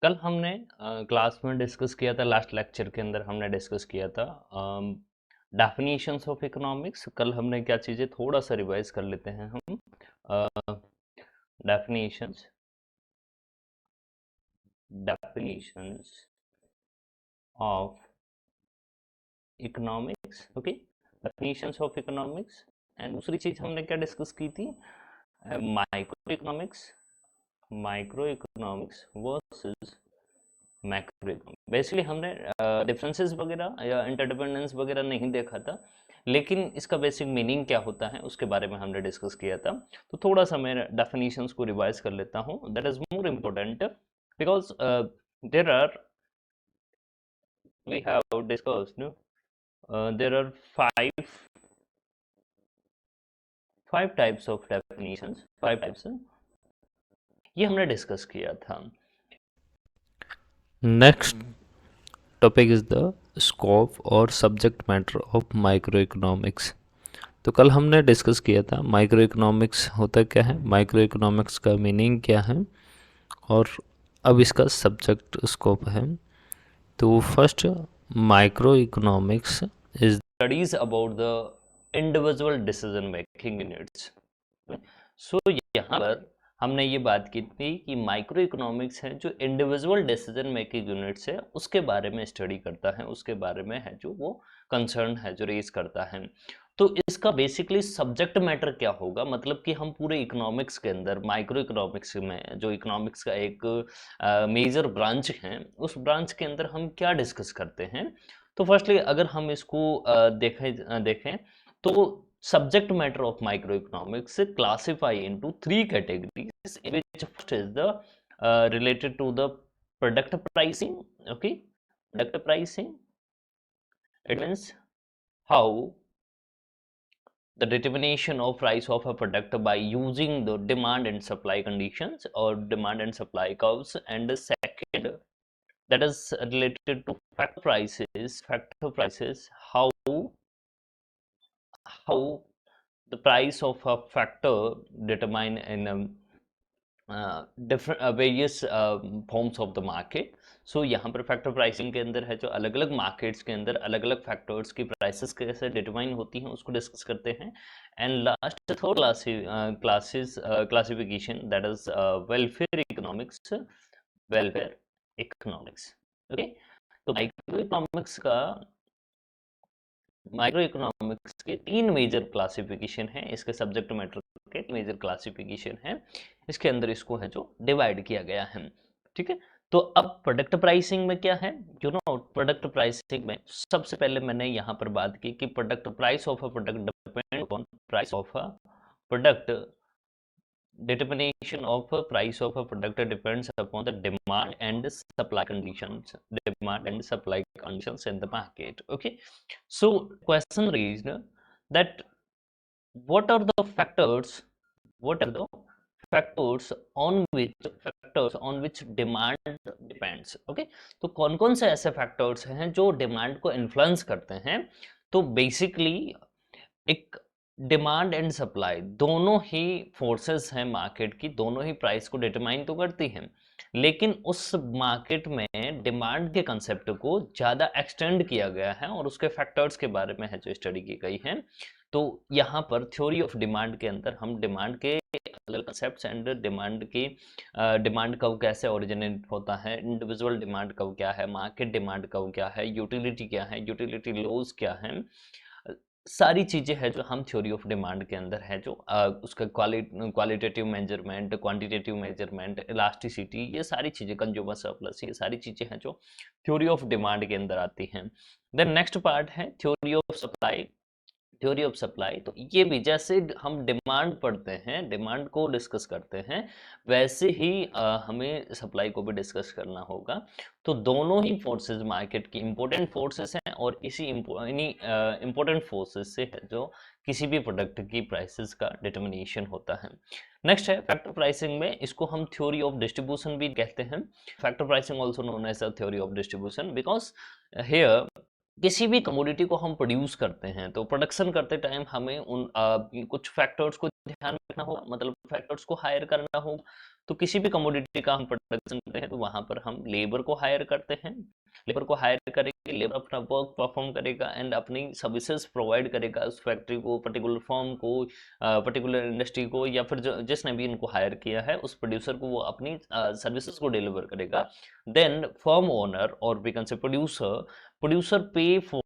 कल हमने क्लास में डिस्कस किया था, लास्ट लेक्चर के अंदर हमने डिस्कस किया था डेफिनेशंस ऑफ इकोनॉमिक्स। कल हमने क्या चीज़ें थोड़ा सा रिवाइज कर लेते हैं हम। Definitions definitions of economics, okay, definitions of economics. And दूसरी चीज़ हमने क्या डिस्कस की थी, micro economics, micro economics versus macro economics. Basically हमने डिफरेंसेस वगैरह या इंटरडिपेंडेंस वगैरह नहीं देखा था, लेकिन इसका बेसिक मीनिंग क्या होता है उसके बारे में हमने डिस्कस किया था। तो थोड़ा सा मैं डेफिनेशंस को रिवाइज कर लेता हूँ, that is more important because there are we have discussed there are five types of definitions, five types, ये हमने डिस्कस किया था। Next topic is the scope और subject matter of micro economics. तो कल हमने डिस्कस किया था माइक्रो इकोनॉमिक्स होता क्या है, माइक्रो इकोनॉमिक्स का मीनिंग क्या है, और अब इसका सब्जेक्ट स्कोप है। तो first, micro economics is studies about the individual decision making units. So यहाँ पर हमने ये बात की थी कि माइक्रो इकोनॉमिक्स है जो इंडिविजुअल डिसीजन मेकिंग यूनिट्स है उसके बारे में स्टडी करता है, उसके बारे में है जो वो कंसर्न है, जो रेज करता है। तो इसका बेसिकली सब्जेक्ट मैटर क्या होगा, मतलब कि हम पूरे इकोनॉमिक्स के अंदर, माइक्रो इकोनॉमिक्स में जो इकोनॉमिक्स का एक मेजर ब्रांच है, उस ब्रांच के अंदर हम क्या डिस्कस करते हैं। तो फर्स्टली अगर हम इसको देखें तो subject matter of microeconomics classify into three categories, which first is the related to the product pricing. Okay, product pricing, it means how the determination of price of a product by using the demand and supply conditions or demand and supply curves. And the second, that is related to factor prices, how the price of a factor determine in different various forms of the market. सो यहाँ पर factor pricing के अंदर है जो अलग अलग markets के अंदर अलग अलग फैक्टर्स की प्राइसेस कैसे डिटरमाइन होती हैं उसको डिस्कस करते हैं। And last third classification, that is welfare economics, welfare economics. Okay, तो माइक्रो इकोनॉमिक्स के तीन मेजर क्लासिफिकेशन है, इसके सब्जेक्ट मैटर के मेजर क्लासिफिकेशन है, इसके अंदर इसको है जो डिवाइड किया गया है। ठीक है, तो अब प्रोडक्ट प्राइसिंग में क्या है, यू नो, प्रोडक्ट प्राइसिंग में सबसे पहले मैंने यहाँ पर बात की कि product price of a product depend upon price of a product, determination of a price of a product depends upon the demand and supply conditions in the market. Okay, so question raised that what are the factors, what are the factors on which demand depends. Okay, तो कौन कौन से ऐसे factors हैं जो demand को influence करते हैं। तो बेसिकली एक डिमांड एंड सप्लाई दोनों ही फोर्सेस हैं मार्केट की, दोनों ही प्राइस को डिटरमाइन तो करती हैं, लेकिन उस मार्केट में डिमांड के कंसेप्ट को ज़्यादा एक्सटेंड किया गया है और उसके फैक्टर्स के बारे में है जो स्टडी की गई है। तो यहाँ पर थ्योरी ऑफ डिमांड के अंदर हम डिमांड के अलग कंसेप्ट्स एंड डिमांड कब कैसे ओरिजिनेट होता है, इंडिविजुअल डिमांड कब क्या है, मार्केट डिमांड कब क्या है, यूटिलिटी क्या है, यूटिलिटी लॉज क्या है, सारी चीज़ें हैं जो हम थ्योरी ऑफ डिमांड के अंदर है जो उसका qualitative measurement, quantitative measurement, elasticity, ये सारी चीज़ें, कंज्यूमर सरप्लस, ये सारी चीज़ें हैं जो थ्योरी ऑफ डिमांड के अंदर आती हैं। देन नेक्स्ट पार्ट है theory of supply. Theory of supply, तो ये भी जैसे हम डिमांड पढ़ते हैं, डिमांड को डिस्कस करते हैं, वैसे ही हमें सप्लाई को भी डिस्कस करना होगा। तो दोनों ही फोर्सेस मार्केट की इंपॉर्टेंट फोर्सेस हैं और इसी इंपॉर्टेंट फोर्सेस से है जो किसी भी प्रोडक्ट की प्राइसेस का डिटर्मिनेशन होता है। नेक्स्ट है फैक्टर प्राइसिंग में, इसको हम थ्योरी ऑफ डिस्ट्रीब्यूशन भी कहते हैं। Factor pricing also known as a theory of distribution because here किसी भी कमोडिटी को हम प्रोड्यूस करते हैं तो प्रोडक्शन करते टाइम हमें उन कुछ फैक्टर्स को ध्यान रखना होगा, मतलब फैक्टर्स को हायर करना होगा। तो किसी भी कमोडिटी का हम प्रोडक्शन करते हैं तो वहां पर हम लेबर को हायर करते हैं, लेबर को हायर करेंगे, लेबर अपना वर्क परफॉर्म करेगा एंड अपनी सर्विसेज प्रोवाइड करेगा उस फैक्ट्री को, पर्टिकुलर फर्म को, पर्टिकुलर इंडस्ट्री को, या फिर जिसने भी इनको हायर किया है उस प्रोड्यूसर को, वो अपनी सर्विसेज को डिलीवर करेगा। देन फर्म ओनर और we can say producer pay for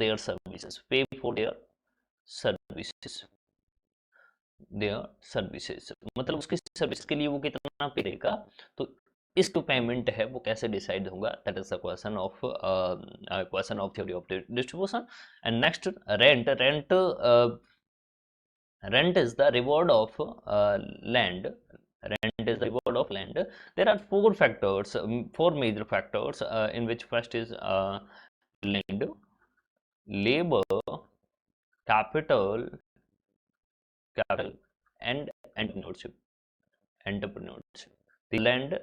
their services, services their services, मतलब उसकी सर्विस के लिए वो कितना पे देगा। तो इस जो पेमेंट है वो कैसे डिसाइड होगा, that is the question of theory of distribution. And next rent is the reward of land. Rent is the reward of land. There are four major factors, in which first is land, labor, capital, and entrepreneurship. The land,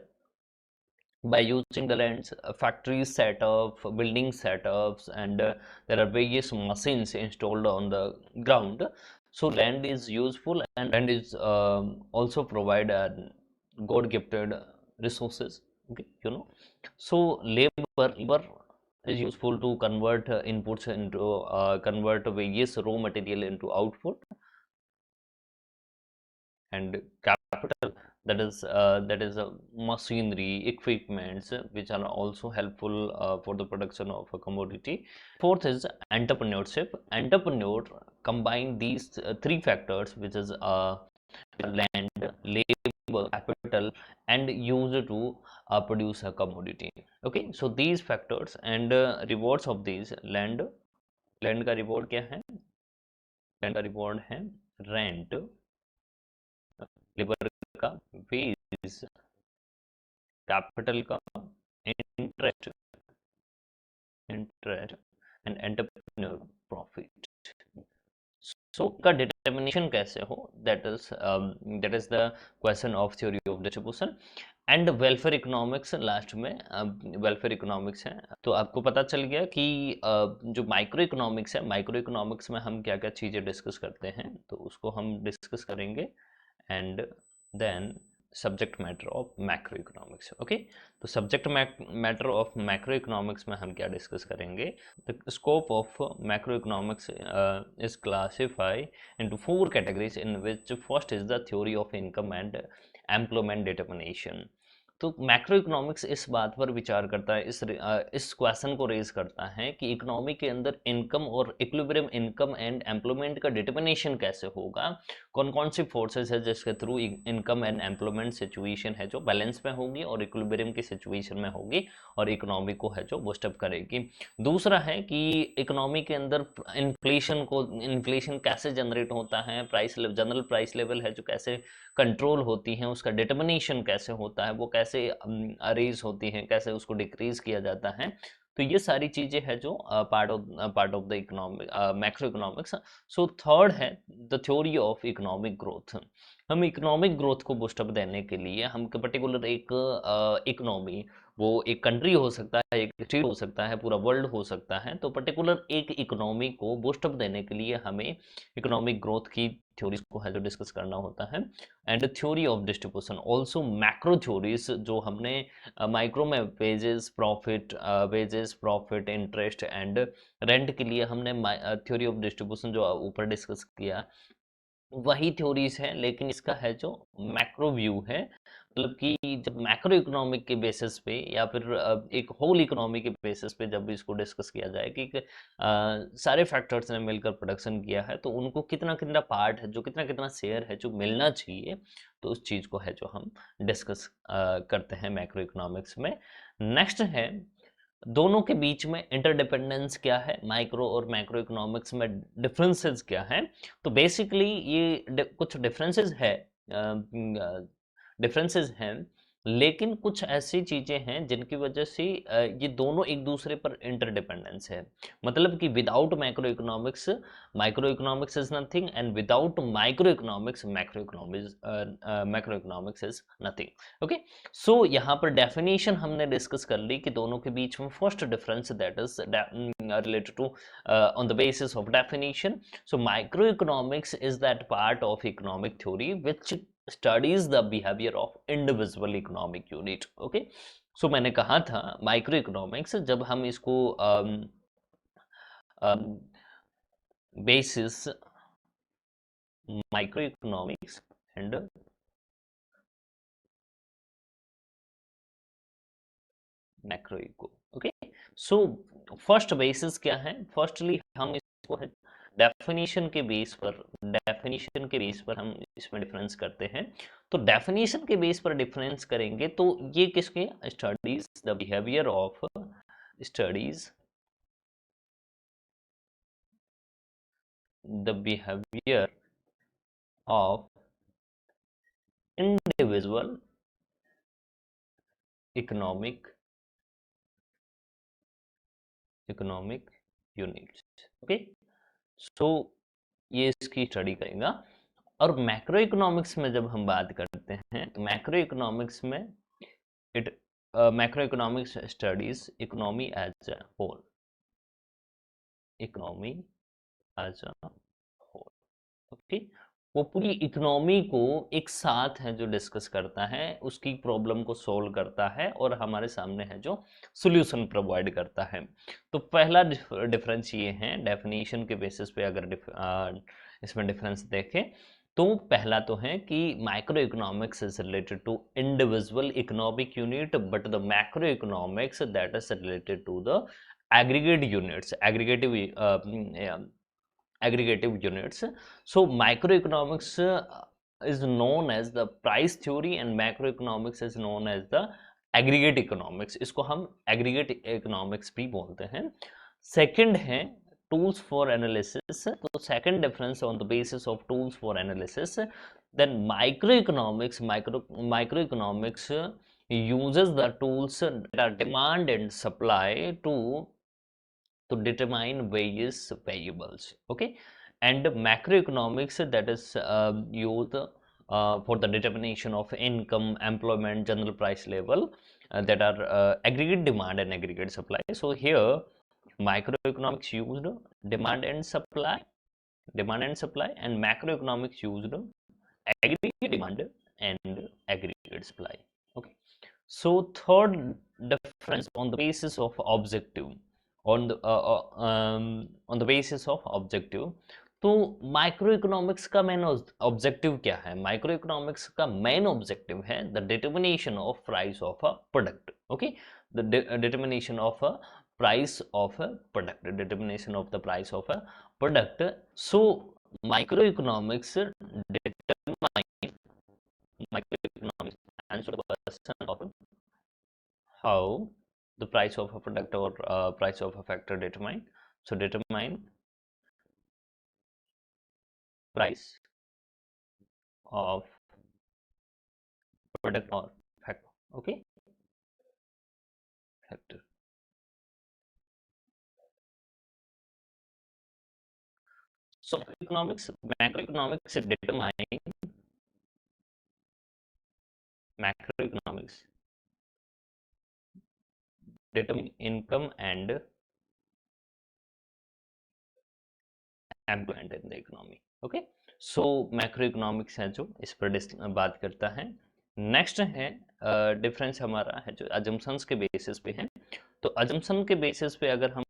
by using the lands, factories set up, building setups, and there are various machines installed on the ground. So land is useful, and land is also provide God gifted resources. Okay, you know. So labor is useful to convert inputs into convert various raw material into output, and capital, that is a machinery equipments which are also helpful for the production of a commodity. Fourth is entrepreneur combine these three factors, which is land, labor, capital, and used to produce a commodity. Okay, so these factors and rewards of these land का reward क्या है, land का reward है rent, labour का veg, capital का interest and entrepreneur profit. सो का determination कैसे हो, that is the question of theory of distribution. And welfare economics last में, वेलफेयर इकोनॉमिक्स है। तो आपको पता चल गया कि जो माइक्रो इकोनॉमिक्स है, माइक्रो इकोनॉमिक्स में हम क्या क्या चीज़ें डिस्कस करते हैं, तो उसको हम डिस्कस करेंगे। And then subject matter of macro economics. Okay, तो subject matter of macro economics में हम क्या डिस्कस करेंगे, the scope of macro economics is classify into 4 categories, in which first is the theory of income and employment determination. तो macro economics इस बात पर विचार करता है, इस क्वेश्चन को रेज करता है कि इकोनॉमी के अंदर इनकम और इक्विलिब्रियम इनकम एंड एम्प्लॉयमेंट का डिटर्मिनेशन कैसे होगा, कौन कौन सी फोर्सेस है जिसके through income and employment situation है जो बैलेंस में होगी और इक्विलिब्रियम की सिचुएशन में होगी और इकोनॉमी को है जो बूस्टअप करेगी। दूसरा है कि इकोनॉमी के अंदर इन्फ्लेशन कैसे जनरेट होता है, जनरल प्राइस लेवल है जो कैसे कंट्रोल होती हैं, उसका डिटर्मिनेशन कैसे होता है, वो कैसे अरेज होती हैं, कैसे उसको डिक्रीज किया जाता है। तो ये सारी चीजें हैं जो part of the economic macro economics. So third है the theory of economic growth. हम इकोनॉमिक ग्रोथ को बूस्टअप देने के लिए हम पर्टिकुलर एक इकोनॉमी, वो एक कंट्री हो सकता है, एक स्टेट हो सकता है, पूरा वर्ल्ड हो सकता है, तो पर्टिकुलर एक इकोनॉमी को बूस्टअप देने के लिए हमें इकोनॉमिक ग्रोथ की थ्योरीज को है जो डिस्कस करना होता है। And theory of distribution also macro theories, जो हमने माइक्रो में wages profit interest and rent के लिए हमने थ्योरी ऑफ डिस्ट्रीब्यूशन जो ऊपर डिस्कस किया वही थ्योरीज है, लेकिन इसका है जो मैक्रो व्यू है, मतलब कि जब मैक्रो इकोनॉमिक के बेसिस पे या फिर एक होल इकोनॉमी के बेसिस पे जब इसको डिस्कस किया जाए कि सारे फैक्टर्स ने मिलकर प्रोडक्शन किया है तो उनको कितना कितना पार्ट है, जो कितना कितना शेयर है जो मिलना चाहिए, तो उस चीज़ को है जो हम डिस्कस करते हैं मैक्रो इकोनॉमिक्स में। नेक्स्ट है दोनों के बीच में इंटरडिपेंडेंस क्या है, माइक्रो और मैक्रो इकोनॉमिक्स में डिफरेंसेस क्या है। तो बेसिकली ये कुछ डिफरेंसेस हैं लेकिन कुछ ऐसी चीजें हैं जिनकी वजह से ये दोनों एक दूसरे पर इंटरडिपेंडेंस है। मतलब कि without micro economics is nothing, and without micro economics macro economics is nothing. Okay, so यहाँ पर डेफिनेशन हमने डिस्कस कर ली कि दोनों के बीच में first difference that is related to on the basis of definition. So micro economics is that part of economic theory which studies the behavior of individual economic unit। Okay, so मैंने कहा था micro economics जब हम इसको basis micro economics and macro eco. Okay, so first basis क्या है? Firstly हम इसको डेफिनेशन के बेस पर हम इसमें डिफरेंस करते हैं। तो डेफिनेशन के बेस पर डिफरेंस करेंगे तो ये किसके? Studies the behaviour of studies the behaviour of individual economic units. Okay, so ये इसकी स्टडी करेगा। और मैक्रो इकोनॉमिक्स में जब हम बात करते हैं तो मैक्रो इकोनॉमिक्स में it macroeconomics studies economy as a whole, economy as a whole. Okay, वो पूरी इकोनॉमी को एक साथ है जो डिस्कस करता है, उसकी प्रॉब्लम को सोल्व करता है और हमारे सामने है जो सॉल्यूशन प्रोवाइड करता है। तो पहला डिफरेंस ये है डेफिनेशन के बेसिस पे अगर इसमें डिफरेंस देखें तो पहला तो है कि micro economics is related to individual economic unit but the macroeconomics that is related to the aggregate units, aggregative units. So microeconomics is known as the price theory and macroeconomics is known as the aggregate economics। इसको हम aggregate economics भी बोलते हैं। Second है tools for analysis। तो second difference on the basis of tools for analysis, then microeconomics uses the tools that are demand and supply to determine various variables। Okay, and macroeconomics that is used for the determination of income, employment, general price level that are aggregate demand and aggregate supply। So here microeconomics used demand and supply, and macroeconomics used aggregate demand and aggregate supply। Okay, so third difference on the basis of objective, on the basis of objective। तो micro economics का main objective क्या है? Micro economics का main objective है the determination of price of a product. Okay, the determination of a price of a product, determination of the price of a product. So micro economics determine microeconomics answer the question of how the price of a product or price of a factor determine. So determine price of product or factor। Okay, factor। So macroeconomics macroeconomics determine income and employment in the economy। Okay, so macro economics है जो इस पर बात करता है। Next है difference हमारा है जो अजम्पशंस के बेसिस पे है। तो अजम्पशन के बेसिस पे अगर हम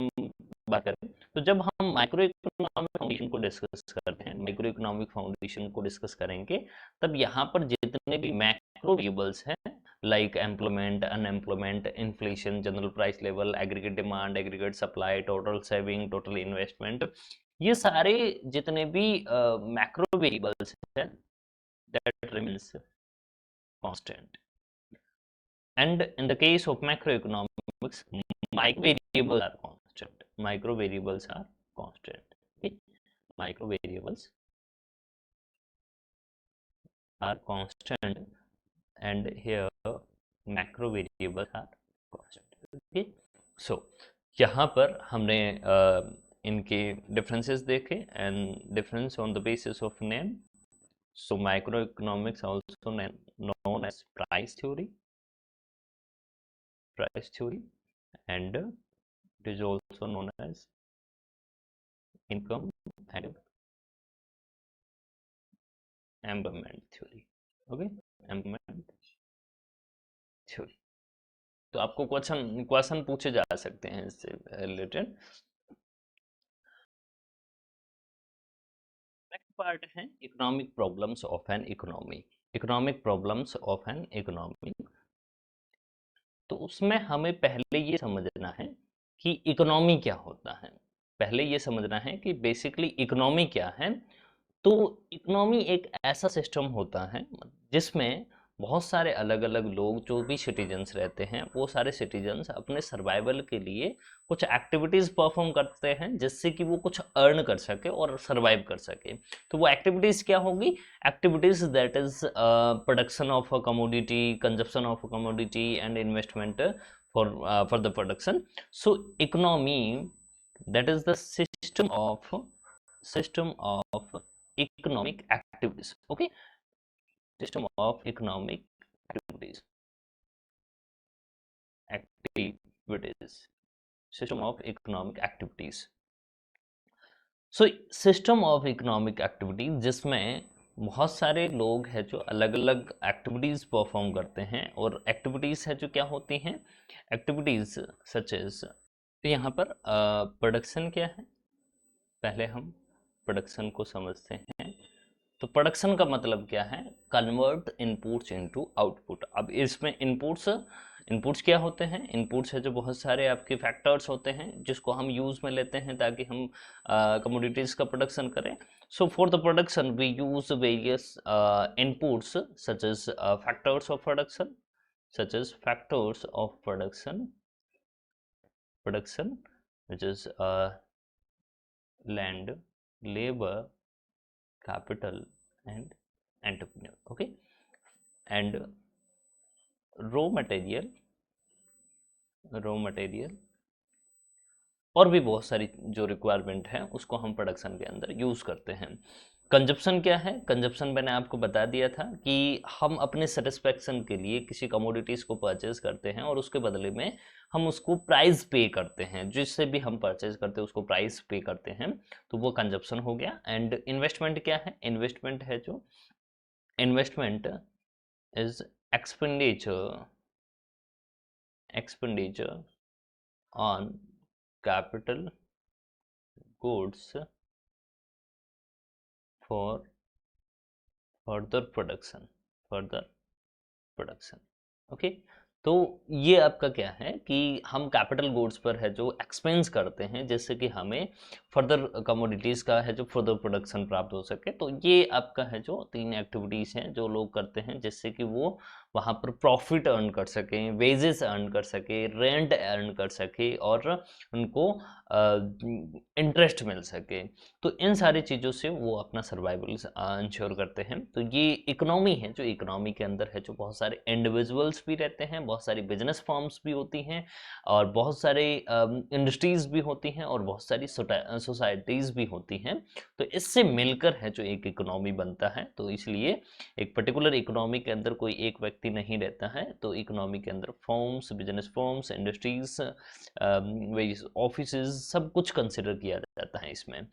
बात करें तो जब हम माइक्रो इकोनॉमिक फाउंडेशन को डिस्कस करते हैं, माइक्रो इकोनॉमिक फाउंडेशन को डिस्कस करेंगे, तब यहाँ पर जितने भी मैक्रो वेरिएबल्स हैं like employment, unemployment, inflation, general price level, aggregate demand, aggregate supply, total saving, total investment, ये सारे जितने भी मैक्रो वेरिएबल्स हैं that remains constant. And in the case of macroeconomics, micro variables are constant, micro variables are constant। Okay, micro variables are constant, and here macro variable are constant. Okay, so यहाँ पर हमने इनके differences देखे and difference on the basis of name. So micro economics also known as price theory and it is also known as income and employment theory। Okay, employment theory। तो आपको question पूछे जा सकते हैं इससे रिलेटेड। नेक्स्ट पार्ट है economic problems of an economy. Economic problems of an economy, तो उसमें हमें पहले ये समझना है कि इकोनॉमी क्या होता है। पहले ये समझना है कि बेसिकली इकोनॉमी क्या है। तो इकोनॉमी एक ऐसा सिस्टम होता है जिसमें बहुत सारे अलग अलग लोग, जो भी सिटीजन्स रहते हैं, वो सारे सिटीजन्स अपने सर्वाइवल के लिए कुछ एक्टिविटीज़ परफॉर्म करते हैं जिससे कि वो कुछ अर्न कर सके और सर्वाइव कर सके। तो वो एक्टिविटीज़ क्या होगी? Activities that is production of a commodity, consumption of a commodity and investment for the production. So economy that is the system of economic activities। okay, system of economic activities system of economic activities। so system of economic activities जिसमें बहुत सारे लोग हैं जो अलग अलग activities perform करते हैं, और एक्टिविटीज़ है जो क्या होती हैं? एक्टिविटीज़ सच एज, तो यहाँ पर प्रोडक्शन क्या है? पहले हम प्रोडक्शन को समझते हैं। तो प्रोडक्शन का मतलब क्या है? Convert inputs into output. अब इसमें इनपुट्स क्या होते हैं? इनपुट्स है जो बहुत सारे आपके फैक्टर्स होते हैं जिसको हम यूज़ में लेते हैं ताकि हम कमोडिटीज़ का प्रोडक्शन करें। So for the production we use various inputs such as factors of production which is land, labor, capital and entrepreneur। okay, and raw material और भी बहुत सारी जो रिक्वायरमेंट है उसको हम प्रोडक्शन के अंदर यूज़ करते हैं। कंजप्शन क्या है? कंजप्शन मैंने आपको बता दिया था कि हम अपने सेटिस्फेक्शन के लिए किसी कमोडिटीज़ को परचेज करते हैं और उसके बदले में हम उसको प्राइस पे करते हैं। जिससे भी हम परचेज करते हैं उसको प्राइस पे करते हैं, तो वो कंजप्शन हो गया। एंड इन्वेस्टमेंट क्या है? इन्वेस्टमेंट है जो investment is expenditure on capital goods for further production। Okay, तो ये आपका क्या है कि हम कैपिटल गुड्स पर है जो एक्सपेंस करते हैं जिससे कि हमें फर्दर कमोडिटीज़ का है जो फर्दर प्रोडक्शन प्राप्त हो सके। तो ये आपका है जो 3 एक्टिविटीज़ हैं जो लोग करते हैं जिससे कि वो वहाँ पर प्रॉफिट अर्न कर सकें, वेजेस अर्न कर सके, रेंट अर्न कर सके और उनको इंटरेस्ट मिल सके। तो इन सारी चीज़ों से वो अपना सर्वाइवल इंश्योर करते हैं। तो ये इकोनॉमी है जो इकोनॉमी के अंदर है जो बहुत सारे इंडिविजुअल्स भी रहते हैं, बहुत सारी बिजनेस फर्म्स भी होती हैं और बहुत सारे इंडस्ट्रीज़ भी होती हैं और बहुत सारी सोसाइटीज़ भी होती हैं। तो इससे मिलकर है जो एक इकोनॉमी बनता है। तो इसलिए एक पर्टिकुलर इकोनॉमी के अंदर कोई एक व्यक्ति नहीं रहता है। तो इकोनॉमी के अंदर firms, business firms, industries, various offices, सब कुछ कंसिडर किया जाता है इसमें।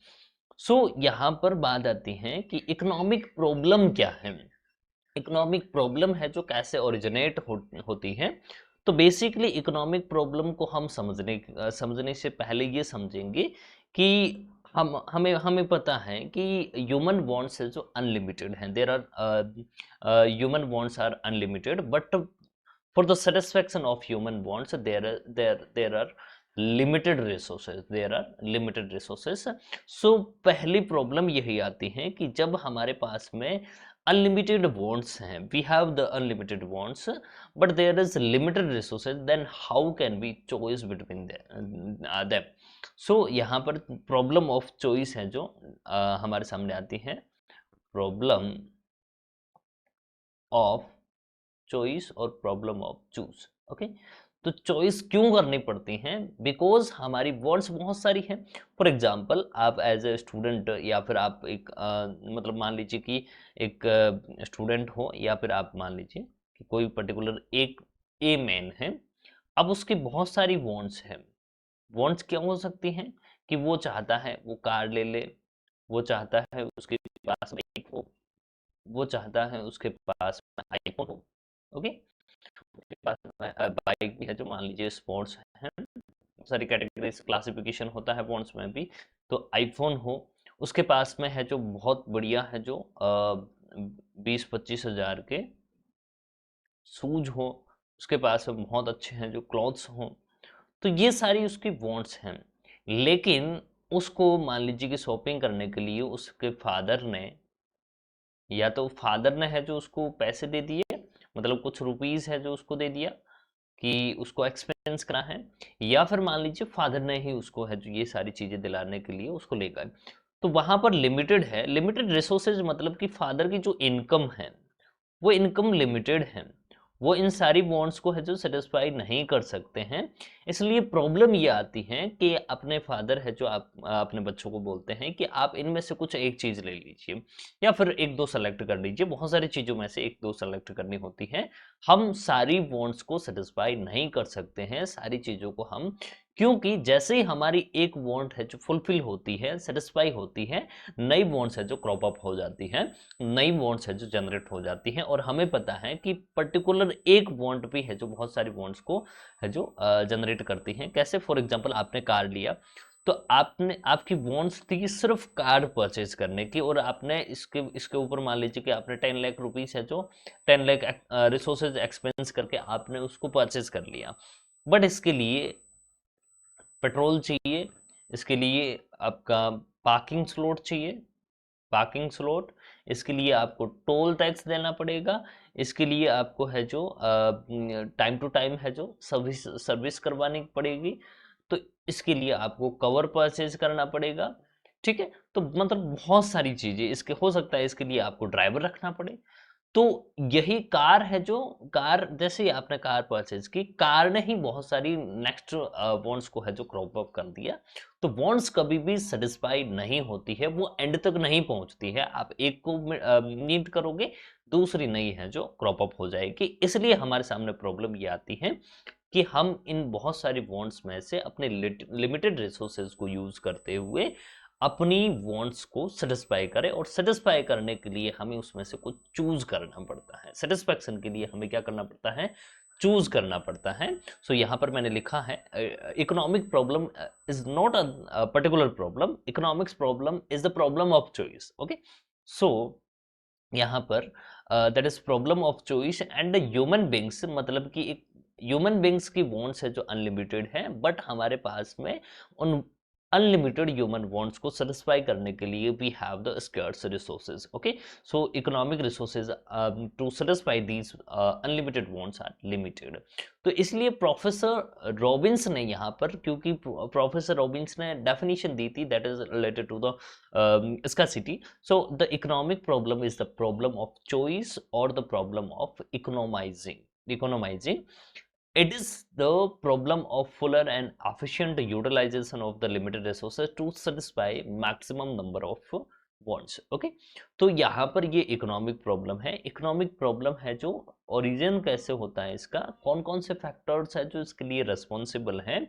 सो यहाँ पर बात आती है कि इकोनॉमिक प्रॉब्लम क्या है। इकोनॉमिक प्रॉब्लम है जो कैसे ओरिजिनेट होती है। तो बेसिकली इकोनॉमिक प्रॉब्लम को हम समझने से पहले ये समझेंगे कि हमें पता है कि ह्यूमन वांट्स है जो अनलिमिटेड हैं। There are human wants are unlimited, but for the satisfaction of human wants there are limited resources. So पहली प्रॉब्लम यही आती है कि जब हमारे पास में अनलिमिटेड वांट्स हैं, we have the unlimited wants but there is limited resources, then how can we choice between them. So यहाँ पर प्रॉब्लम ऑफ चॉइस है जो हमारे सामने आती है। प्रॉब्लम ऑफ चॉइस और प्रॉब्लम ऑफ चूज। ओके, तो चॉइस क्यों करनी पड़ती हैं? बिकॉज हमारी वर्ड्स बहुत सारी हैं। फॉर एग्जाम्पल, आप एज ए स्टूडेंट या फिर आप एक मतलब मान लीजिए कि एक स्टूडेंट हो, या फिर आप मान लीजिए कि कोई पर्टिकुलर एक ए मैन है। अब उसकी बहुत सारी वांट्स हैं। वांट्स क्या हो सकती हैं कि वो चाहता है वो कार ले ले, वो चाहता है उसके पास बाइक हो, वो चाहता है उसके पास आईफोन हो। ओके, उसके पास बाइक भी है जो मान लीजिए स्पोर्ट्स है, सारी कैटेगरीज क्लासिफिकेशन होता है वांट्स में भी। तो आईफोन हो, उसके पास में है जो बहुत बढ़िया है, जो 20-25 हज़ार के शूज हो, उसके पास में बहुत अच्छे हैं जो क्लॉथ्स हो। तो ये सारी उसकी वांट्स हैं। लेकिन उसको मान लीजिए कि शॉपिंग करने के लिए उसके फादर ने, या तो फादर ने है जो उसको पैसे दे दिए, मतलब कुछ रुपीस है जो उसको दे दिया कि उसको एक्सपेंस करा है, या फिर मान लीजिए फादर ने ही उसको है जो ये सारी चीजें दिलाने के लिए उसको ले गए। तो वहां पर लिमिटेड है, लिमिटेड रिसोर्सेज, मतलब कि फादर की जो इनकम है वो इनकम लिमिटेड है। वो इन सारी वांट्स को है जो सेटिस्फाई नहीं कर सकते हैं। इसलिए प्रॉब्लम ये आती है कि अपने फादर है जो आप अपने बच्चों को बोलते हैं कि आप इनमें से कुछ एक चीज ले लीजिए, या फिर एक दो सेलेक्ट कर लीजिए। बहुत सारी चीजों में से एक दो सेलेक्ट करनी होती है। हम सारी वांट्स को सेटिस्फाई नहीं कर सकते हैं, सारी चीजों को हम, क्योंकि जैसे ही हमारी एक वांट है जो फुलफिल होती है, सेटिस्फाई होती है, नई वांट्स है जो क्रॉप अप हो जाती है, नई वांट्स है जो जनरेट हो जाती हैं। और हमें पता है कि पर्टिकुलर एक वांट भी है जो बहुत सारी वांट्स को है जो जनरेट करती हैं। कैसे? फॉर एग्जांपल, आपने कार लिया, तो आपने, आपकी वांट्स थी सिर्फ कार परचेज करने की, और आपने इसके इसके ऊपर मान लीजिए कि आपने 10 लाख रुपीस है जो 10 लाख रिसोर्सेज एक्सपेंस करके आपने उसको परचेज कर लिया। बट इसके लिए पेट्रोल चाहिए, इसके लिए आपका पार्किंग स्लॉट चाहिए, पार्किंग स्लॉट, इसके लिए आपको टोल टैक्स देना पड़ेगा, इसके लिए आपको है जो टाइम टू टाइम है जो सर्विस सर्विस करवानी पड़ेगी, तो इसके लिए आपको कवर परचेज करना पड़ेगा। ठीक है, तो मतलब बहुत सारी चीजें इसके, हो सकता है इसके लिए आपको ड्राइवर रखना पड़े। तो यही कार है जो, कार जैसे ही आपने कार परचेज की, कार ने ही बहुत सारी नेक्स्ट वांट्स को है जो क्रॉप अप कर दिया। तो वांट्स कभी भी सेटिस्फाई नहीं होती है, वो एंड तक नहीं पहुंचती है। आप एक को मीट करोगे, दूसरी नई है जो क्रॉप अप हो जाएगी। इसलिए हमारे सामने प्रॉब्लम ये आती है कि हम इन बहुत सारी वांट्स में से अपने लिमिटेड रिसोर्सेज को यूज करते हुए अपनी वांट्स को सेटिस्फाई करें, और सेटिस्फाई करने के लिए हमें उसमें से कुछ चूज करना पड़ता है। सेटिस्फैक्शन के लिए हमें क्या करना पड़ता है? चूज करना पड़ता है। सो यहाँ पर मैंने लिखा है, economic problem is not a particular problem, economics problem is the problem of choice. Okay, so यहाँ पर that is problem of choice and human beings, मतलब कि एक ह्यूमन बींग्स की वांट्स है जो अनलिमिटेड है, बट हमारे पास में उन अनलिमिटेड ह्यूमन वांट्स को सेटिस्फाई करने के लिए we have the scarce resources. Okay, so economic resources to satisfy these unlimited wants are limited. तो इसलिए प्रोफेसर रॉबिन्स ने यहाँ पर, क्योंकि प्रोफेसर रॉबिन्स ने डेफिनेशन दी थी that is related to the scarcity. So the economic problem is the problem of choice or the problem of economizing. It is the problem of fuller and efficient utilization of the limited resources to satisfy maximum number of wants. Okay, तो यहाँ पर ये economic problem है। Economic problem है जो origin कैसे होता है इसका, कौन कौन से फैक्टर्स है जो इसके लिए रेस्पॉन्सिबल हैं।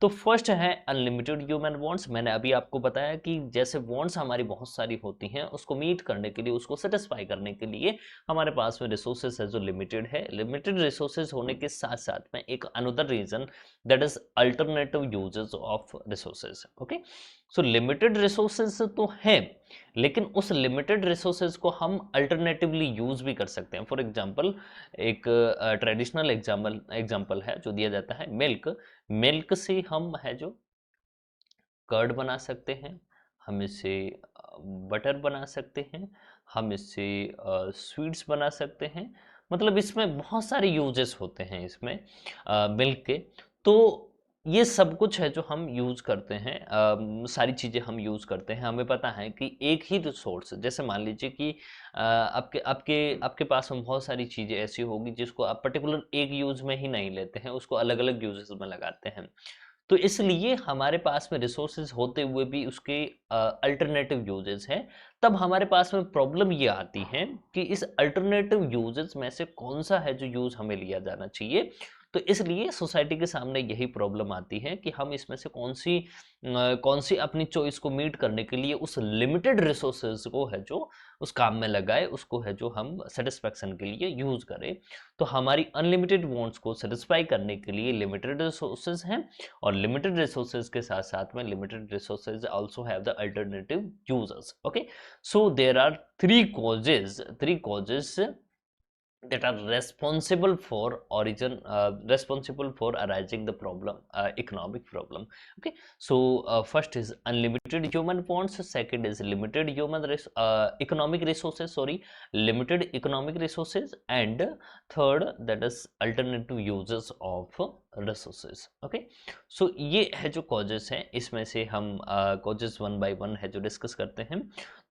तो फर्स्ट है अनलिमिटेड ह्यूमन वांट्स। मैंने अभी आपको बताया कि जैसे वांट्स हमारी बहुत सारी होती हैं, उसको मीट करने के लिए, उसको सेटिस्फाई करने के लिए हमारे पास में रिसोर्सेज है जो लिमिटेड है। लिमिटेड रिसोर्सेज होने के साथ साथ में एक another reason that is alternative uses of resources. Okay, so limited resources तो है, लेकिन उस लिमिटेड रिसोर्सेज को हम अल्टरनेटिवली यूज भी कर सकते हैं। फॉर एग्जांपल, एक ट्रेडिशनल एग्जांपल है जो दिया जाता है, मिल्क। मिल्क से हम है जो कर्ड बना सकते हैं, हम इससे बटर बना सकते हैं, हम इससे स्वीट्स बना सकते हैं। मतलब इसमें बहुत सारे यूजेस होते हैं इसमें मिल्क के। तो ये सब कुछ है जो हम यूज़ करते हैं, सारी चीज़ें हम यूज़ करते हैं। हमें पता है कि एक ही रिसोर्स, जैसे मान लीजिए कि आपके आपके आपके पास में बहुत सारी चीज़ें ऐसी होगी जिसको आप पर्टिकुलर एक यूज़ में ही नहीं लेते हैं, उसको अलग-अलग यूज़ेस में लगाते हैं। तो इसलिए हमारे पास में रिसोर्सेज होते हुए भी उसके अल्टरनेटिव यूजेस हैं। तब हमारे पास में प्रॉब्लम ये आती है कि इस अल्टरनेटिव यूजेस में से कौन सा है जो यूज हमें लिया जाना चाहिए। तो इसलिए सोसाइटी के सामने यही प्रॉब्लम आती है कि हम इसमें से कौन सी अपनी चॉइस को मीट करने के लिए उस लिमिटेड रिसोर्सेज को है जो उस काम में लगाए, उसको है जो हम सेटिस्फेक्शन के लिए यूज करें। तो हमारी अनलिमिटेड वांट्स को सेटिस्फाई करने के लिए लिमिटेड रिसोर्सेज हैं, और लिमिटेड रिसोर्सेज के साथ साथ में limited resources also have the alternative users. Okay, so there are three causes that are responsible for arising the problem, economic problem. Okay, so first is unlimited human wants, second is limited economic resources, sorry, limited economic resources, and third, that is alternative uses of resources. Okay, so ये है जो causes हैं, इसमें से हम causes one by one है जो discuss करते हैं।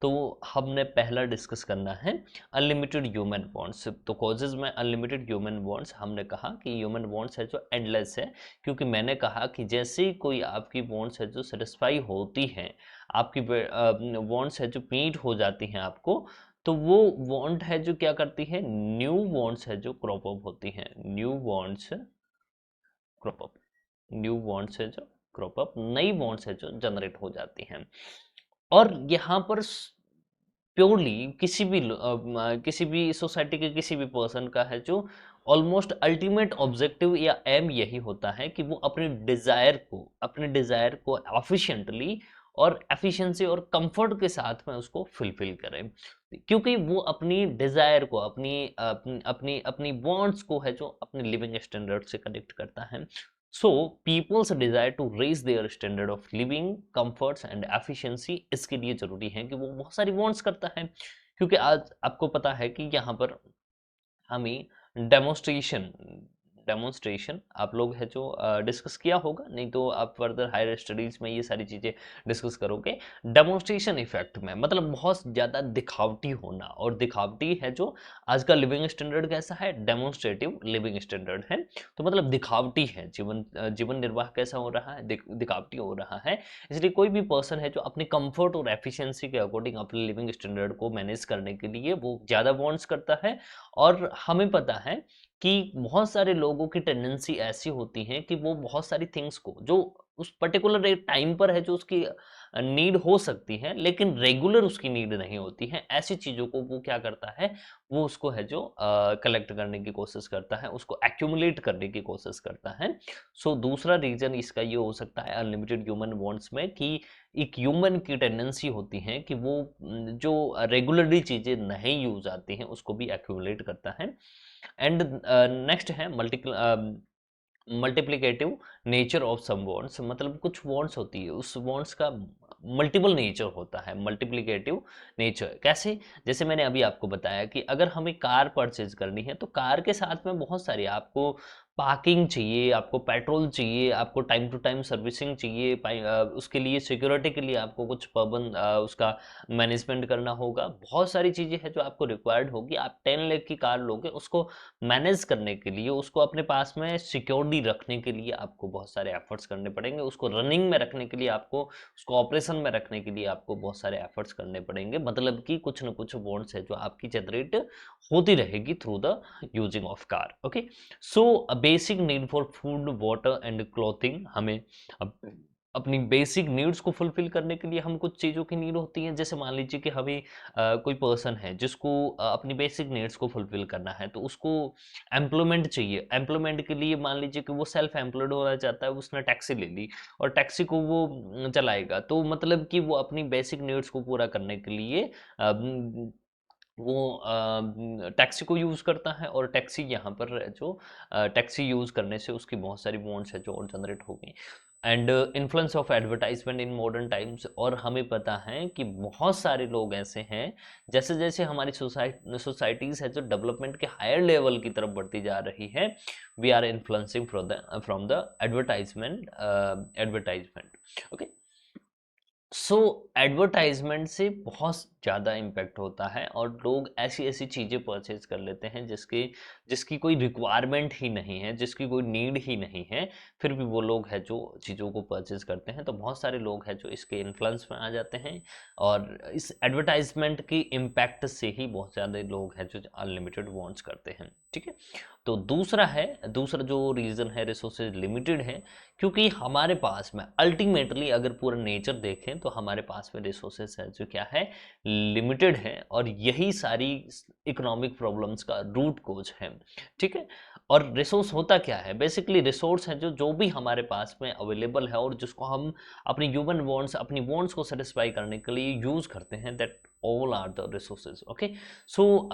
तो हमने पहला डिस्कस करना है अनलिमिटेड ह्यूमन बॉन्ड्स। तो कॉजेज में अनलिमिटेड ह्यूमन बॉन्ड्स, हमने कहा कि ह्यूमन बॉन्ड्स है जो एंडलेस है, क्योंकि मैंने कहा कि जैसे ही कोई आपकी बॉन्ड्स है जो सेटिस्फाई होती हैं, आपकी बॉन्ड्स है जो मीट हो जाती हैं आपको, तो वो बॉन्ड है जो क्या करती है, न्यू बॉन्ड्स है जो क्रॉप अप होती हैं, new bonds crop up, new bonds है जो क्रॉप अप, नई बॉन्ड्स है जो जनरेट हो जाती हैं। और यहाँ पर प्योरली किसी भी सोसाइटी के किसी भी पर्सन का है जो ऑलमोस्ट अल्टीमेट ऑब्जेक्टिव या एम यही होता है कि वो अपने डिजायर को एफिशिएंटली और एफिशिएंसी और कंफर्ट के साथ में उसको फुलफिल करें, क्योंकि वो अपनी डिजायर को अपनी वांट्स को है जो अपने लिविंग स्टैंडर्ड से कनेक्ट करता है। So peoples desire to raise their standard of living, comforts and efficiency, इसके लिए जरूरी है कि वो बहुत सारी वांट्स करता है। क्योंकि आज आपको पता है कि यहाँ पर हमें डेमोन्स्ट्रेशन डेमोन्स्ट्रेशन आप लोग है जो डिस्कस किया होगा, नहीं तो आप फर्दर हायर स्टडीज में ये सारी चीज़ें डिस्कस करोगे। डेमोन्स्ट्रेशन इफेक्ट में मतलब बहुत ज़्यादा दिखावटी होना, और दिखावटी है जो आज का लिविंग स्टैंडर्ड कैसा है, डेमोन्स्ट्रेटिव लिविंग स्टैंडर्ड है। तो मतलब दिखावटी है जीवन निर्वाह कैसा हो रहा है, दिखावटी हो रहा है। इसलिए कोई भी पर्सन है जो अपने कंफर्ट और एफिशिएंसी के अकॉर्डिंग अपने लिविंग स्टैंडर्ड को मैनेज करने के लिए वो ज़्यादा वांट्स करता है। और हमें पता है कि बहुत सारे लोगों की टेंडेंसी ऐसी होती है कि वो बहुत सारी थिंग्स को जो उस पर्टिकुलर एक टाइम पर है जो उसकी नीड हो सकती है, लेकिन रेगुलर उसकी नीड नहीं होती है, ऐसी चीज़ों को वो क्या करता है, वो उसको है जो कलेक्ट करने की कोशिश करता है, उसको एक्यूमुलेट करने की कोशिश करता है। सो दूसरा रीजन इसका ये हो सकता है अनलिमिटेड ह्यूमन वांट्स में कि एक ह्यूमन की टेंडेंसी होती है कि वो जो रेगुलरली चीज़ें नहीं यूज आती हैं उसको भी एक्यूमुलेट करता है। एंड नेक्स्ट है multiplicative nature of some bonds, मतलब कुछ बॉन्ड्स होती है उस बॉन्ड्स का मल्टीपल नेचर होता है। मल्टीप्लिकेटिव नेचर कैसे, जैसे मैंने अभी आपको बताया कि अगर हमें कार परचेज करनी है तो कार के साथ में बहुत सारी आपको पार्किंग चाहिए, आपको पेट्रोल चाहिए, आपको टाइम टू टाइम सर्विसिंग चाहिए, उसके लिए सिक्योरिटी के लिए आपको कुछ पाबंद उसका मैनेजमेंट करना होगा। बहुत सारी चीज़ें हैं जो आपको रिक्वायर्ड होगी। आप 10 लाख की कार लोगे, उसको मैनेज करने के लिए, उसको अपने पास में सिक्योरली रखने के लिए आपको बहुत सारे एफर्ट्स करने पड़ेंगे, उसको रनिंग में रखने के लिए आपको, उसको ऑपरेशन में रखने के लिए आपको बहुत सारे एफर्ट्स करने पड़ेंगे। मतलब कि कुछ ना कुछ बॉन्ड्स है जो आपकी जनरेट होती रहेगी through the using of car. Okay, so basic need for food, water and clothing, हमें अपनी बेसिक नीड्स को फुलफिल करने के लिए हम कुछ चीज़ों की नीड होती है। जैसे मान लीजिए कि हमें कोई पर्सन है जिसको अपनी बेसिक नीड्स को फुलफिल करना है, तो उसको एम्प्लॉयमेंट चाहिए। एम्प्लॉयमेंट के लिए मान लीजिए कि वो सेल्फ एम्प्लॉयड होना चाहता है, उसने टैक्सी ले ली और टैक्सी को वो चलाएगा, तो मतलब कि वो अपनी बेसिक नीड्स को पूरा करने के लिए वो टैक्सी को यूज़ करता है। और टैक्सी यहाँ पर जो टैक्सी यूज़ करने से उसकी बहुत सारी बॉन्ड्स है जो और जनरेट हो गई। And influence of advertisement in modern times. और हमें पता है कि बहुत सारे लोग ऐसे हैं, जैसे जैसे हमारी सोसाइटीज है जो डेवलपमेंट के हायर लेवल की तरफ बढ़ती जा रही है, we are influencing from the advertisement. Okay, so advertisement से बहुत ज़्यादा इम्पैक्ट होता है और लोग ऐसी ऐसी चीज़ें परचेज कर लेते हैं जिसकी कोई रिक्वायरमेंट ही नहीं है, जिसकी कोई नीड ही नहीं है, फिर भी वो लोग हैं जो चीज़ों को परचेज करते हैं। तो बहुत सारे लोग हैं जो इसके इन्फ्लुएंस में आ जाते हैं और इस एडवर्टाइजमेंट की इम्पैक्ट से ही बहुत ज़्यादा लोग हैं जो अनलिमिटेड वांट्स करते हैं। ठीक है, तो दूसरा जो रीज़न है रिसोर्सेज लिमिटेड है, क्योंकि हमारे पास में अल्टीमेटली अगर पूरा नेचर देखें तो हमारे पास में रिसोर्सेज है जो क्या है, लिमिटेड है, और यही सारी इकोनॉमिक प्रॉब्लम्स का रूट कोज है। ठीक है, और रिसोर्स होता क्या है, बेसिकली रिसोर्स है जो भी हमारे पास में अवेलेबल है और जिसको हम अपनी ह्यूमन वांट्स, अपनी वांट्स को सेटिस्फाई करने के लिए यूज करते हैं, that all are the resources. Okay, so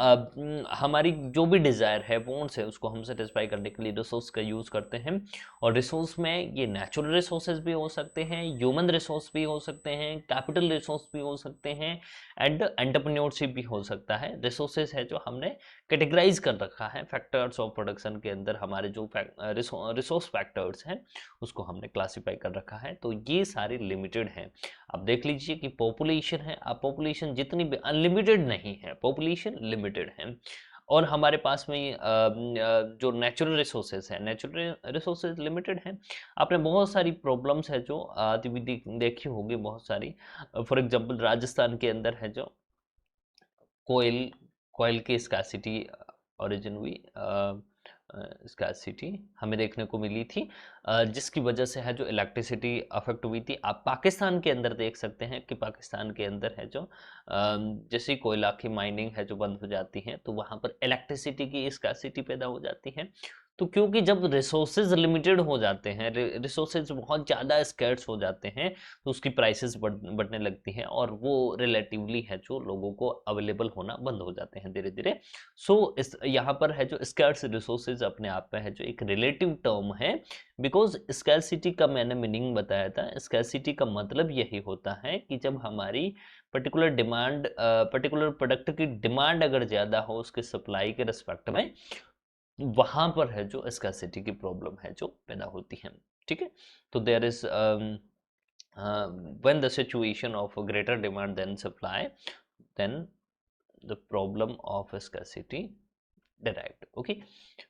हमारी जो भी डिज़ायर है, वांट्स है, उसको हम सेटिस्फाई करने के लिए रिसोर्स का यूज़ करते हैं। और रिसोर्स में ये नेचुरल रिसोर्सेज भी हो सकते हैं, ह्यूमन रिसोर्स भी हो सकते हैं, कैपिटल रिसोर्स भी हो सकते हैं, एंड एंटरप्रेन्योरशिप भी हो सकता है। रिसोर्सेज है जो हमने कैटेगराइज कर रखा है फैक्टर्स ऑफ प्रोडक्शन के अंदर, हमारे जो रिसोर्स फैक्टर्स हैं उसको हमने क्लासीफाई कर रखा है। तो ये सारे लिमिटेड हैं। अब देख लीजिए कि पॉपुलेशन है, अब पॉपुलेशन जितनी भी अनलिमिटेड नहीं है, पॉपुलेशन लिमिटेड है। और हमारे पास में जो नेचुरल रिसोर्सेज है, नेचुरल रिसोर्सेज लिमिटेड है। आपने बहुत सारी प्रॉब्लम्स है जो आती हुई देखी होगी, बहुत सारी। फॉर एग्जांपल राजस्थान के अंदर है जो कोयल कोयल की स्कासिटी ओरिजिन हुई, स्कासिटी हमें देखने को मिली थी, जिसकी वजह से है जो इलेक्ट्रिसिटी अफेक्ट हुई थी। आप पाकिस्तान के अंदर देख सकते हैं कि पाकिस्तान के अंदर है जो जैसे कोयला की माइनिंग है जो बंद हो जाती है, तो वहाँ पर इलेक्ट्रिसिटी की स्कासिटी पैदा हो जाती है। तो क्योंकि जब रिसोर्सेज लिमिटेड हो जाते हैं, रिसोर्सेज बहुत ज़्यादा स्कैर्स हो जाते हैं, तो उसकी प्राइसेस बढ़ने लगती हैं और वो रिलेटिवली है जो लोगों को अवेलेबल होना बंद हो जाते हैं धीरे धीरे। सो इस यहाँ पर है जो स्कैर्स रिसोर्सेज अपने आप में है जो एक रिलेटिव टर्म है, बिकॉज स्कैरसिटी का मैंने मीनिंग बताया था। स्कैरसिटी का मतलब यही होता है कि जब हमारी पर्टिकुलर डिमांड, पर्टिकुलर प्रोडक्ट की डिमांड अगर ज़्यादा हो उसके सप्लाई के रिस्पेक्ट में, वहां पर है जो स्कैरसिटी की प्रॉब्लम है जो पैदा होती है। ठीक है, तो there is when the situation of a greater demand than supply, then the problem of scarcity derived। Okay,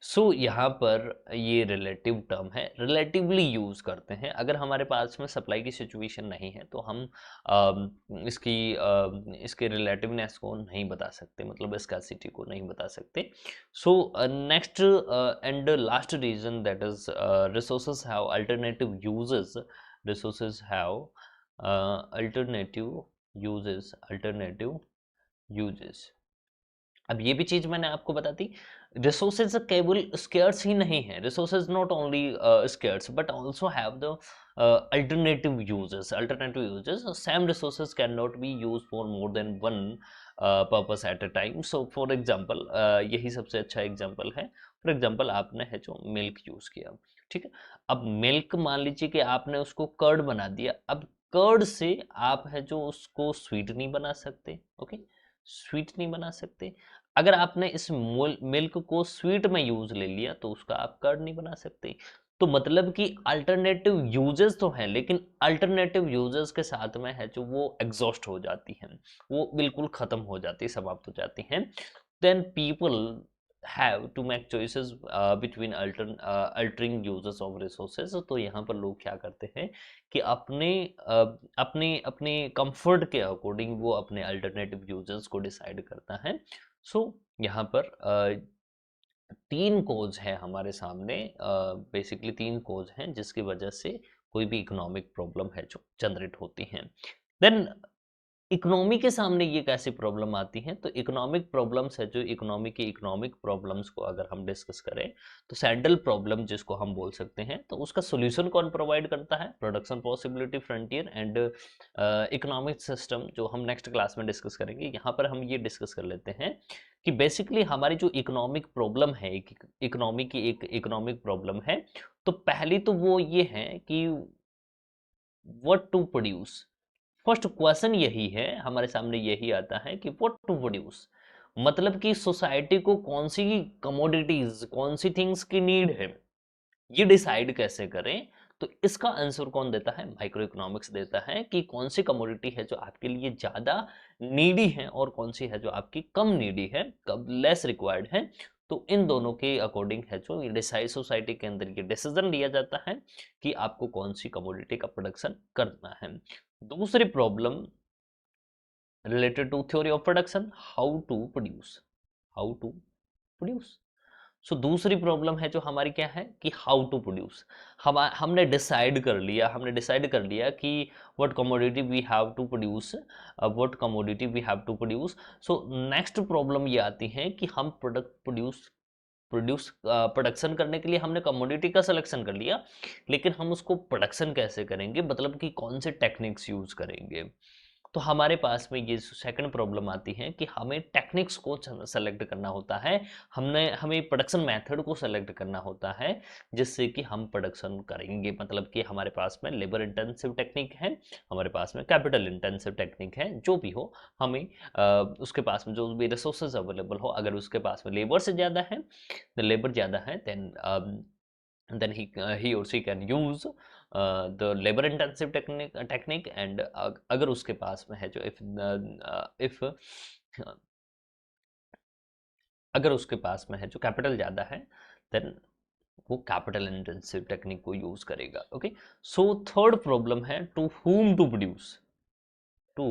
so यहाँ पर ये रिलेटिव टर्म है, रिलेटिवली यूज करते हैं। अगर हमारे पास में सप्लाई की सिचुएशन नहीं है तो हम इसके रिलेटिवनेस को नहीं बता सकते, मतलब स्कैरसिटी को नहीं बता सकते। So next and last reason, that is resources have alternative uses. Resources have alternative uses. अब ये भी चीज मैंने आपको बता दी, रिसोर्सेज केवल स्केर्स ही नहीं है, resources not only scarce but also have the alternative uses. Alternative uses, same resources can not be use for more than one purpose at a time. So for example, यही सबसे अच्छा example है। For example आपने है जो milk use किया, ठीक है, अब मिल्क मान लीजिए कि आपने उसको कर्ड बना दिया। अब कर्ड से आप है जो उसको स्वीट नहीं बना सकते। ओके, स्वीट नहीं बना सकते। अगर आपने इस मिल्क को स्वीट में यूज ले लिया तो उसका आप कर्ड नहीं बना सकते। तो मतलब कि अल्टरनेटिव यूजेस तो हैं, लेकिन अल्टरनेटिव यूजेस के साथ में है जो वो एग्जॉस्ट हो जाती हैं, वो बिल्कुल खत्म हो जाती है, समाप्त हो जाती हैं। Then people have to make choices between altering uses of resources. तो यहाँ पर लोग क्या करते हैं कि अपने अपने कंफर्ट के अकॉर्डिंग वो अपने अल्टरनेटिव यूजेस को डिसाइड करता है। सो यहाँ पर तीन कोज है हमारे सामने, बेसिकली तीन कोज हैं जिसकी वजह से कोई भी इकोनॉमिक प्रॉब्लम है जो जनरेट होती है। देन इकोनॉमी के सामने ये कैसी प्रॉब्लम आती है, तो इकोनॉमिक प्रॉब्लम्स है जो इकोनॉमी की इकोनॉमिक प्रॉब्लम्स को अगर हम डिस्कस करें तो सेंट्रल प्रॉब्लम जिसको हम बोल सकते हैं, तो उसका सॉल्यूशन कौन प्रोवाइड करता है, production possibility frontier and economic system, जो हम नेक्स्ट क्लास में डिस्कस करेंगे। यहाँ पर हम ये डिस्कस कर लेते हैं कि बेसिकली हमारी जो इकोनॉमिक प्रॉब्लम है, इकोनॉमी की एक इकोनॉमिक प्रॉब्लम है, तो पहली तो वो ये है कि what to produce. First question यही है, हमारे सामने यही आता है कि व्हाट टू प्रोड्यूस, मतलब कि सोसाइटी को कौन सी कमोडिटीज, कौन सी थिंग्स की नीड है, ये डिसाइड कैसे करें। तो इसका आंसर कौन देता है, माइक्रो इकोनॉमिक्स देता है कि कौन सी कमोडिटी है जो आपके लिए ज्यादा नीडी है और कौन सी है जो आपकी कम नीडी है, कब लेस रिक्वायर्ड है। तो इन दोनों के अकॉर्डिंग है जो ये डिसाइड, सोसाइटी के अंदर ये डिसीजन लिया जाता है कि आपको कौन सी कमोडिटी का प्रोडक्शन करना है। दूसरी problem related to theory of production, how to produce, how to produce. So दूसरी प्रॉब्लम है जो हमारी क्या है कि हाउ टू प्रोड्यूस। हमने डिसाइड कर लिया, कि what commodity we have to produce, what commodity we have to produce. So next problem ये आती है कि हम प्रोडक्ट प्रोडक्शन करने के लिए हमने कमोडिटी का सिलेक्शन कर लिया, लेकिन हम उसको प्रोडक्शन कैसे करेंगे, मतलब कि कौन से टेक्निक्स यूज करेंगे। तो हमारे पास में ये सेकंड प्रॉब्लम आती है कि हमें टेक्निक्स को सेलेक्ट करना होता है, हमें प्रोडक्शन मेथड को सेलेक्ट करना होता है जिससे कि हम प्रोडक्शन करेंगे। मतलब कि हमारे पास में लेबर इंटेंसिव टेक्निक है, हमारे पास में कैपिटल इंटेंसिव टेक्निक है, जो भी हो हमें उसके पास में जो भी रिसोर्सेज अवेलेबल हो, अगर उसके पास में लेबर से ज़्यादा है, लेबर ज़्यादा है, then he or she can use the labor intensive technique and अगर उसके पास में है जो if अगर उसके पास में है जो कैपिटल ज़्यादा है, देन वो कैपिटल इंटेंसिव टेक्निक को यूज करेगा। ओके, सो थर्ड प्रॉब्लम है to whom to produce, to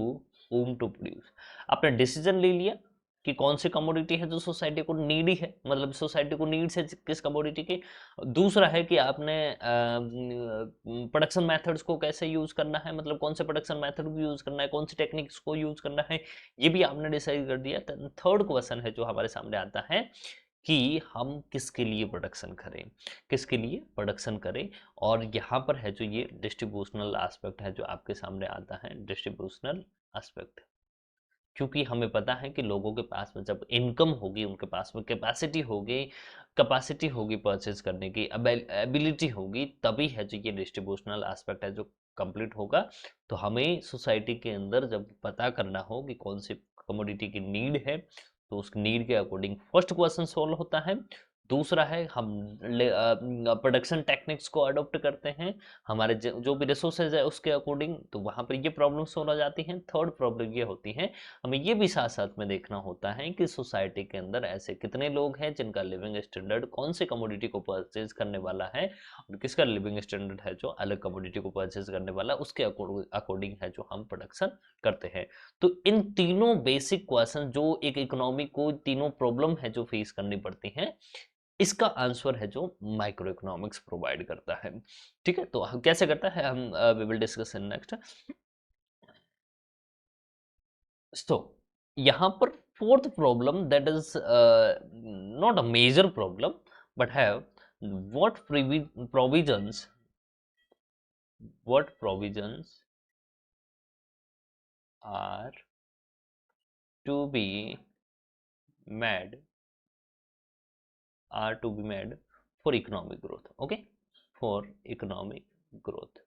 whom to produce. आपने डिसीजन ले लिया कि कौन सी कमोडिटी है जो सोसाइटी को नीडी है, मतलब सोसाइटी को नीड्स है किस कमोडिटी की। दूसरा है कि आपने प्रोडक्शन मेथड्स को कैसे यूज करना है, मतलब कौन से प्रोडक्शन मेथड को यूज करना है, कौन सी टेक्निक्स को यूज करना है, ये भी आपने डिसाइड कर दिया। थर्ड क्वेश्चन है जो हमारे सामने आता है कि हम किसके लिए प्रोडक्शन करें, किसके लिए प्रोडक्शन करें। और यहाँ पर है जो ये डिस्ट्रीब्यूशनल एस्पेक्ट है जो आपके सामने आता है, डिस्ट्रीब्यूशनल एस्पेक्ट। क्योंकि हमें पता है कि लोगों के पास में जब इनकम होगी, उनके पास में कैपेसिटी होगी परचेज करने की, एबिलिटी होगी, तभी है जो ये डिस्ट्रीब्यूशनल एस्पेक्ट है जो कंप्लीट होगा। तो हमें सोसाइटी के अंदर जब पता करना हो कि कौन सी कमोडिटी की नीड है, तो उस नीड के अकॉर्डिंग फर्स्ट क्वेश्चन सोल्व होता है। दूसरा है हम प्रोडक्शन टेक्निक्स को अडॉप्ट करते हैं हमारे जो भी रिसोर्सेज है उसके अकॉर्डिंग, तो वहाँ पर ये प्रॉब्लम सोल्व हो जाती हैं। थर्ड प्रॉब्लम ये होती है, हमें ये भी साथ साथ में देखना होता है कि सोसाइटी के अंदर ऐसे कितने लोग हैं जिनका लिविंग स्टैंडर्ड कौन से कमोडिटी को परचेज करने वाला है, और किसका लिविंग स्टैंडर्ड है जो अलग कमोडिटी को परचेज करने वाला, उसके अकॉर्डिंग है जो हम प्रोडक्शन करते हैं। तो इन तीनों बेसिक क्वेश्चन जो एक इकोनॉमी को तीनों प्रॉब्लम है जो फेस करनी पड़ती हैं, इसका आंसर है जो माइक्रो इकोनॉमिक्स प्रोवाइड करता है। ठीक है, तो कैसे करता है हम we will discuss in next. So यहाँ पर fourth problem that is not a major problem but have what provisions, what provisions are to be made for economic growth। okay, for economic growth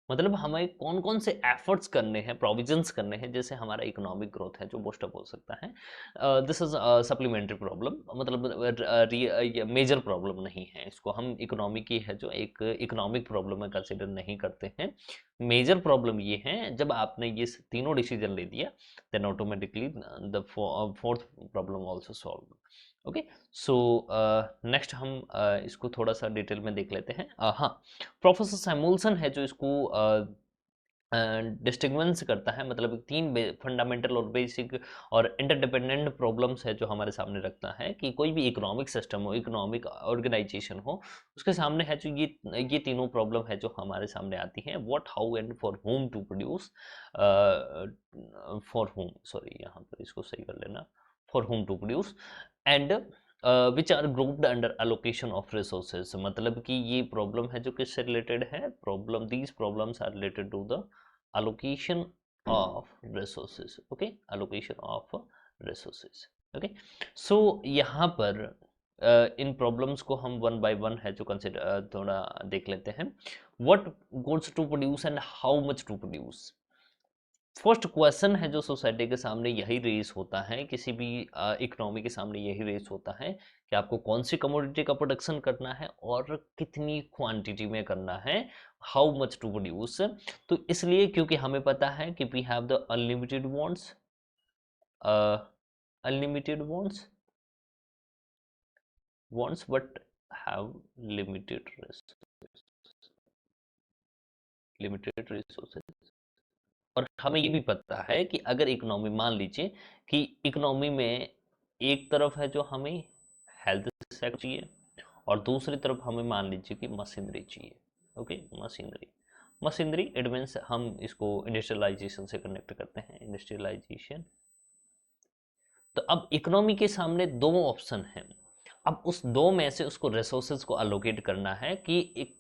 मतलब हमें कौन कौन से efforts करने हैं, provisions करने हैं, जैसे हमारा इकोनॉमिक ग्रोथ है जो बूस्टअप हो सकता है। दिस इज सप्लीमेंट्री प्रॉब्लम, मतलब मेजर प्रॉब्लम नहीं है, इसको हम इकोनॉमी की है जो एक इकोनॉमिक प्रॉब्लम में कंसिडर नहीं करते हैं। मेजर प्रॉब्लम ये है जब आपने ये तीनों डिसीजन ले दिया, then automatically the fourth problem also solve. Okay, so next हम इसको थोड़ा सा डिटेल में देख लेते हैं। हाँ, प्रोफेसर सैमुअल्सन है जो इसको डिस्टिंग्विश करता है, मतलब तीन फंडामेंटल और बेसिक और इंटरडिपेंडेंट प्रॉब्लम्स है जो हमारे सामने रखता है कि कोई भी इकोनॉमिक सिस्टम हो, इकोनॉमिक ऑर्गेनाइजेशन हो, उसके सामने है जो ये तीनों प्रॉब्लम है जो हमारे सामने आती हैं। What, how and for whom to produce, for whom, sorry यहाँ पर इसको सही कर लेना, for whom to produce and which are grouped under allocation of resources. मतलब कि ये प्रॉब्लम है जो किससे रिलेटेड है, problem these problems are related to the allocation of resources। okay, allocation of resources। okay, so यहाँ पर इन प्रॉब्लम्स को हम वन बाय वन है जो कंसिडर थोड़ा देख लेते हैं। What goods to produce and how much to produce. First question है जो सोसाइटी के सामने यही रेस होता है, किसी भी इकोनॉमी के सामने यही रेस होता है कि आपको कौन सी कमोडिटी का प्रोडक्शन करना है और कितनी क्वांटिटी में करना है, हाउ मच टू प्रोड्यूस। तो इसलिए क्योंकि हमें पता है कि we have the unlimited wants, unlimited wants but have limited resources. और हमें ये भी पता है कि अगर इकोनॉमी, मान लीजिए कि इकोनॉमी में एक तरफ है जो हमें हेल्थ सेक्टर चाहिए और दूसरी तरफ हमें मान लीजिए कि मशीनरी चाहिए। ओके, मशीनरी इट मीन्स हम इसको इंडस्ट्रियलाइजेशन से कनेक्ट करते हैं, इंडस्ट्रियलाइजेशन। तो अब इकोनॉमी के सामने दो ऑप्शन हैं, अब उस दो में से उसको रिसोर्सेज को अलोकेट करना है कि एक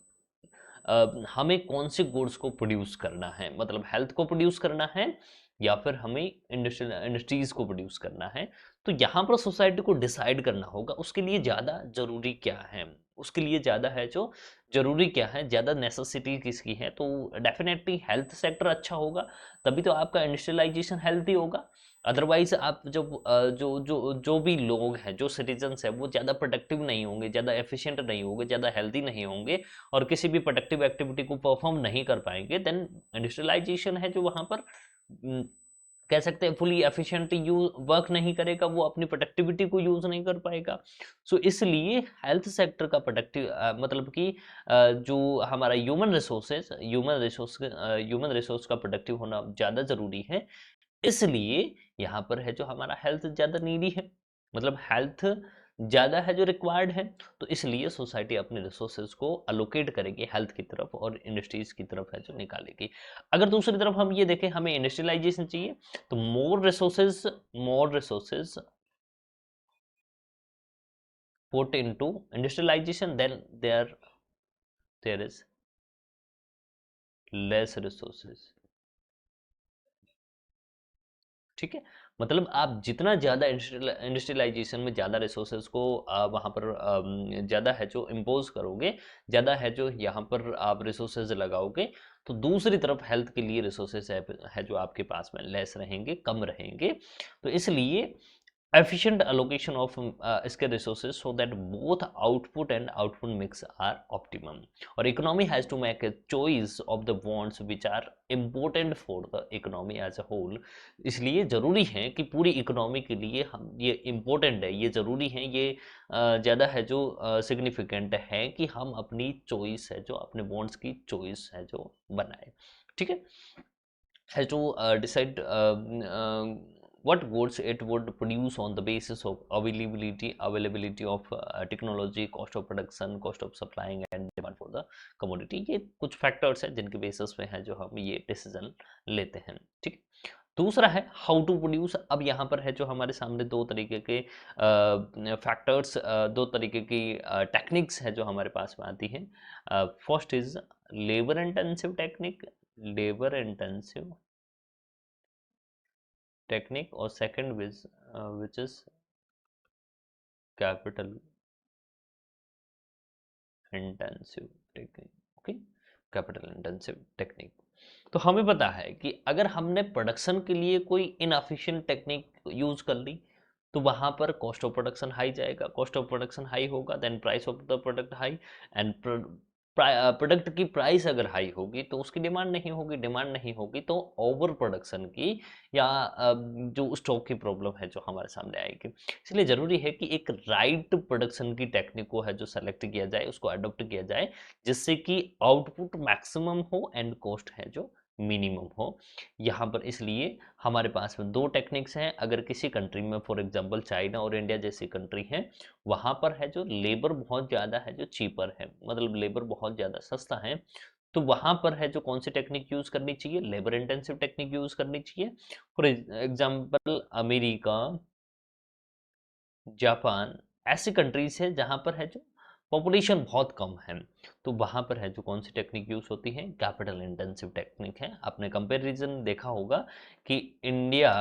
हमें कौन से गुड्स को प्रोड्यूस करना है, मतलब हेल्थ को प्रोड्यूस करना है या फिर हमें इंडस्ट्रीज को प्रोड्यूस करना है। तो यहाँ पर सोसाइटी को डिसाइड करना होगा उसके लिए ज़्यादा जरूरी क्या है, उसके लिए ज़्यादा है जो जरूरी क्या है, ज़्यादा नेसेसिटी किसकी है। तो डेफिनेटली हेल्थ सेक्टर अच्छा होगा, तभी तो आपका इंडस्ट्रियलाइजेशन हेल्थी होगा। अदरवाइज आप जब जो जो जो भी लोग हैं, जो सिटीजन्स हैं, वो ज़्यादा प्रोडक्टिव नहीं होंगे, ज़्यादा एफिशिएंट नहीं होंगे, ज़्यादा हेल्दी नहीं होंगे और किसी भी प्रोडक्टिव एक्टिविटी को परफॉर्म नहीं कर पाएंगे, देन इंडस्ट्रियलाइजेशन है जो वहाँ पर कह सकते हैं फुली एफिशिएंट यूज वर्क नहीं करेगा, वो अपनी प्रोडक्टिविटी को यूज नहीं कर पाएगा। सो इसलिए हेल्थ सेक्टर का प्रोडक्टिव मतलब कि जो हमारा ह्यूमन रिसोर्स का प्रोडक्टिव होना ज़्यादा ज़रूरी है। इसलिए यहाँ पर है जो हमारा हेल्थ ज़्यादा नीडी है, मतलब हेल्थ ज़्यादा है जो रिक्वायर्ड है। तो इसलिए सोसाइटी अपने रिसोर्सेज को अलोकेट करेगी हेल्थ की तरफ और इंडस्ट्रीज की तरफ है जो निकालेगी। अगर दूसरी तरफ हम ये देखें हमें इंडस्ट्रियलाइजेशन चाहिए, तो more resources put into industrialization, then there is less resources। ठीक है, मतलब आप जितना ज़्यादा इंडस्ट्रियलाइजेशन में ज़्यादा रिसोर्सेज को वहाँ पर ज़्यादा है जो इम्पोज करोगे, ज़्यादा है जो यहाँ पर आप रिसोर्सेज लगाओगे, तो दूसरी तरफ हेल्थ के लिए रिसोर्सेज है जो आपके पास में लेस रहेंगे, कम रहेंगे। तो इसलिए efficient allocation of scarce resources so that both output and output mix are optimum, or economy has to make a choice of the wants which are important for the economy as a whole। इसलिए ज़रूरी है कि पूरी economy के लिए हम ये important है, ये ज़रूरी है, ये ज़्यादा है जो सिग्निफिकेंट है कि हम अपनी चॉइस है जो अपने वॉन्ट्स की चॉइस है जो बनाए। ठीक है, has to decide what goods it would produce on the basis of availability of technology, cost of production, cost of supplying and demand for the commodity। ये कुछ फैक्टर्स हैं जिनके बेसिस पे है जो हम ये डिसीजन लेते हैं। ठीक, दूसरा है हाउ टू प्रोड्यूस। अब यहाँ पर है जो हमारे सामने दो तरीके के फैक्टर्स, दो तरीके की टेक्निक्स है जो हमारे पास में आती हैं। First is labour intensive technique, labour intensive technique, और second which is capital intensive technique. Okay, capital intensive technique. तो हमें पता है कि अगर हमने प्रोडक्शन के लिए कोई इनएफिशिएंट टेक्निक यूज कर ली तो वहां पर कॉस्ट ऑफ प्रोडक्शन हाई जाएगा, कॉस्ट ऑफ प्रोडक्शन हाई होगा then price of the product high, and product की प्राइस अगर हाई होगी तो उसकी डिमांड नहीं होगी, डिमांड नहीं होगी तो ओवर प्रोडक्शन की या जो स्टॉक की प्रॉब्लम है जो हमारे सामने आएगी। इसलिए ज़रूरी है कि एक राइट प्रोडक्शन की टेक्निक को है जो सेलेक्ट किया जाए, उसको अडोप्ट किया जाए, जिससे कि आउटपुट मैक्सिमम हो एंड कॉस्ट है जो मिनिमम हो। यहाँ पर इसलिए हमारे पास में दो टेक्निक्स हैं। अगर किसी कंट्री में फॉर एग्जांपल चाइना और इंडिया जैसी कंट्री है, वहाँ पर है जो लेबर बहुत ज़्यादा है जो चीपर है, मतलब लेबर बहुत ज़्यादा सस्ता है, तो वहाँ पर है जो कौन सी टेक्निक यूज़ करनी चाहिए, लेबर इंटेंसिव टेक्निक यूज़ करनी चाहिए। फॉर एग्जांपल अमेरिका, जापान ऐसी कंट्रीज है जहाँ पर है जो पॉपुलेशन बहुत कम है, तो वहाँ पर है जो कौन सी टेक्निक यूज़ होती है, कैपिटल इंटेंसिव टेक्निक है। आपने कंपैरिजन देखा होगा कि इंडिया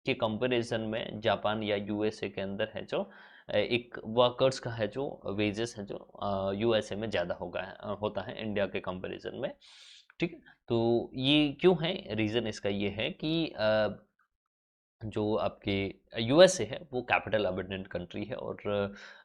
के कंपैरिजन में जापान या यूएसए के अंदर है जो एक वर्कर्स का है जो वेजेस है जो यूएसए में ज़्यादा होता है इंडिया के कंपैरिजन में, ठीक है। तो ये क्यों है, रीज़न इसका ये है कि जो आपके यूएसए है वो कैपिटल अबंडेंट कंट्री है, और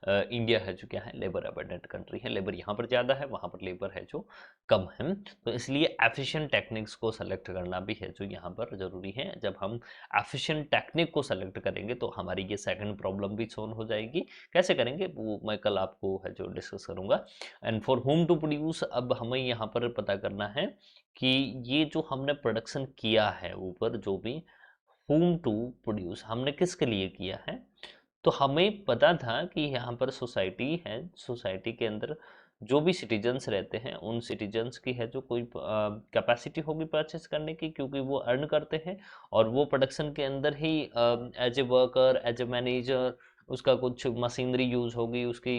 इंडिया है जो क्या है, लेबर अबंडेंट कंट्री है। लेबर यहाँ पर ज़्यादा है, वहाँ पर लेबर है जो कम है। तो इसलिए एफिशिएंट टेक्निक्स को सेलेक्ट करना भी है जो यहाँ पर ज़रूरी है। जब हम एफिशिएंट टेक्निक को सेलेक्ट करेंगे तो हमारी ये सेकंड प्रॉब्लम भी सॉल्व हो जाएगी। कैसे करेंगे वो मैं कल आपको है जो डिस्कस करूँगा। And for whom to produce, अब हमें यहाँ पर पता करना है कि ये जो हमने प्रोडक्शन किया है ऊपर, जो भी होम टू प्रोड्यूस हमने किसके लिए किया है, तो हमें पता था कि यहाँ पर सोसाइटी है, सोसाइटी के अंदर जो भी सिटीजन्स रहते हैं उन सिटीजन्स की है जो कोई कैपेसिटी होगी परचेस करने की, क्योंकि वो अर्न करते हैं और वो प्रोडक्शन के अंदर ही as a worker, as a manager, उसका कुछ मशीनरी यूज़ होगी, उसकी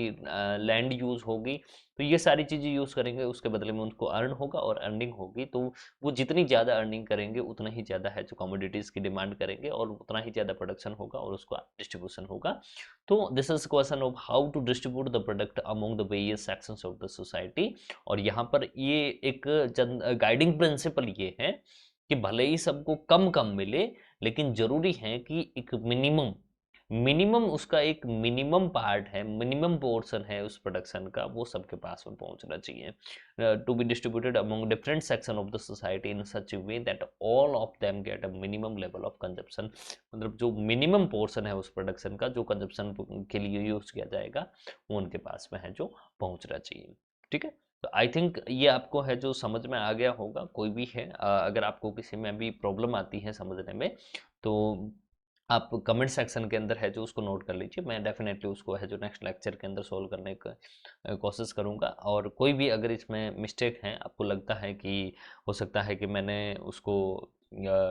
लैंड यूज़ होगी, तो ये सारी चीज़ें यूज़ करेंगे, उसके बदले में उनको अर्न होगा और अर्निंग होगी। तो वो जितनी ज़्यादा अर्निंग करेंगे उतना ही ज़्यादा है जो कमोडिटीज़ की डिमांड करेंगे और उतना ही ज़्यादा प्रोडक्शन होगा और उसका डिस्ट्रीब्यूशन होगा। तो this is question of how to distribute the product among the various sections of the society. और यहाँ पर ये एक गाइडिंग प्रिंसिपल ये है कि भले ही सबको कम कम मिले, लेकिन जरूरी है कि एक मिनिमम मिनिमम उसका एक मिनिमम पार्ट है, मिनिमम पोर्शन है उस प्रोडक्शन का, वो सबके पास में पहुंचना चाहिए। To be distributed among different section of the society in such a way that all of them get a minimum level of consumption. मतलब जो मिनिमम पोर्शन है उस प्रोडक्शन का जो कंजप्शन के लिए यूज किया जाएगा वो उनके पास में है जो पहुंचना चाहिए, ठीक है। तो आई थिंक ये आपको है जो समझ में आ गया होगा। कोई भी है अगर आपको किसी में भी प्रॉब्लम आती है समझने में, तो आप कमेंट सेक्शन के अंदर है जो उसको नोट कर लीजिए। मैं डेफिनेटली उसको है जो नेक्स्ट लेक्चर के अंदर सॉल्व करने का कोशिश करूँगा। और कोई भी अगर इसमें मिस्टेक है, आपको लगता है कि हो सकता है कि मैंने उसको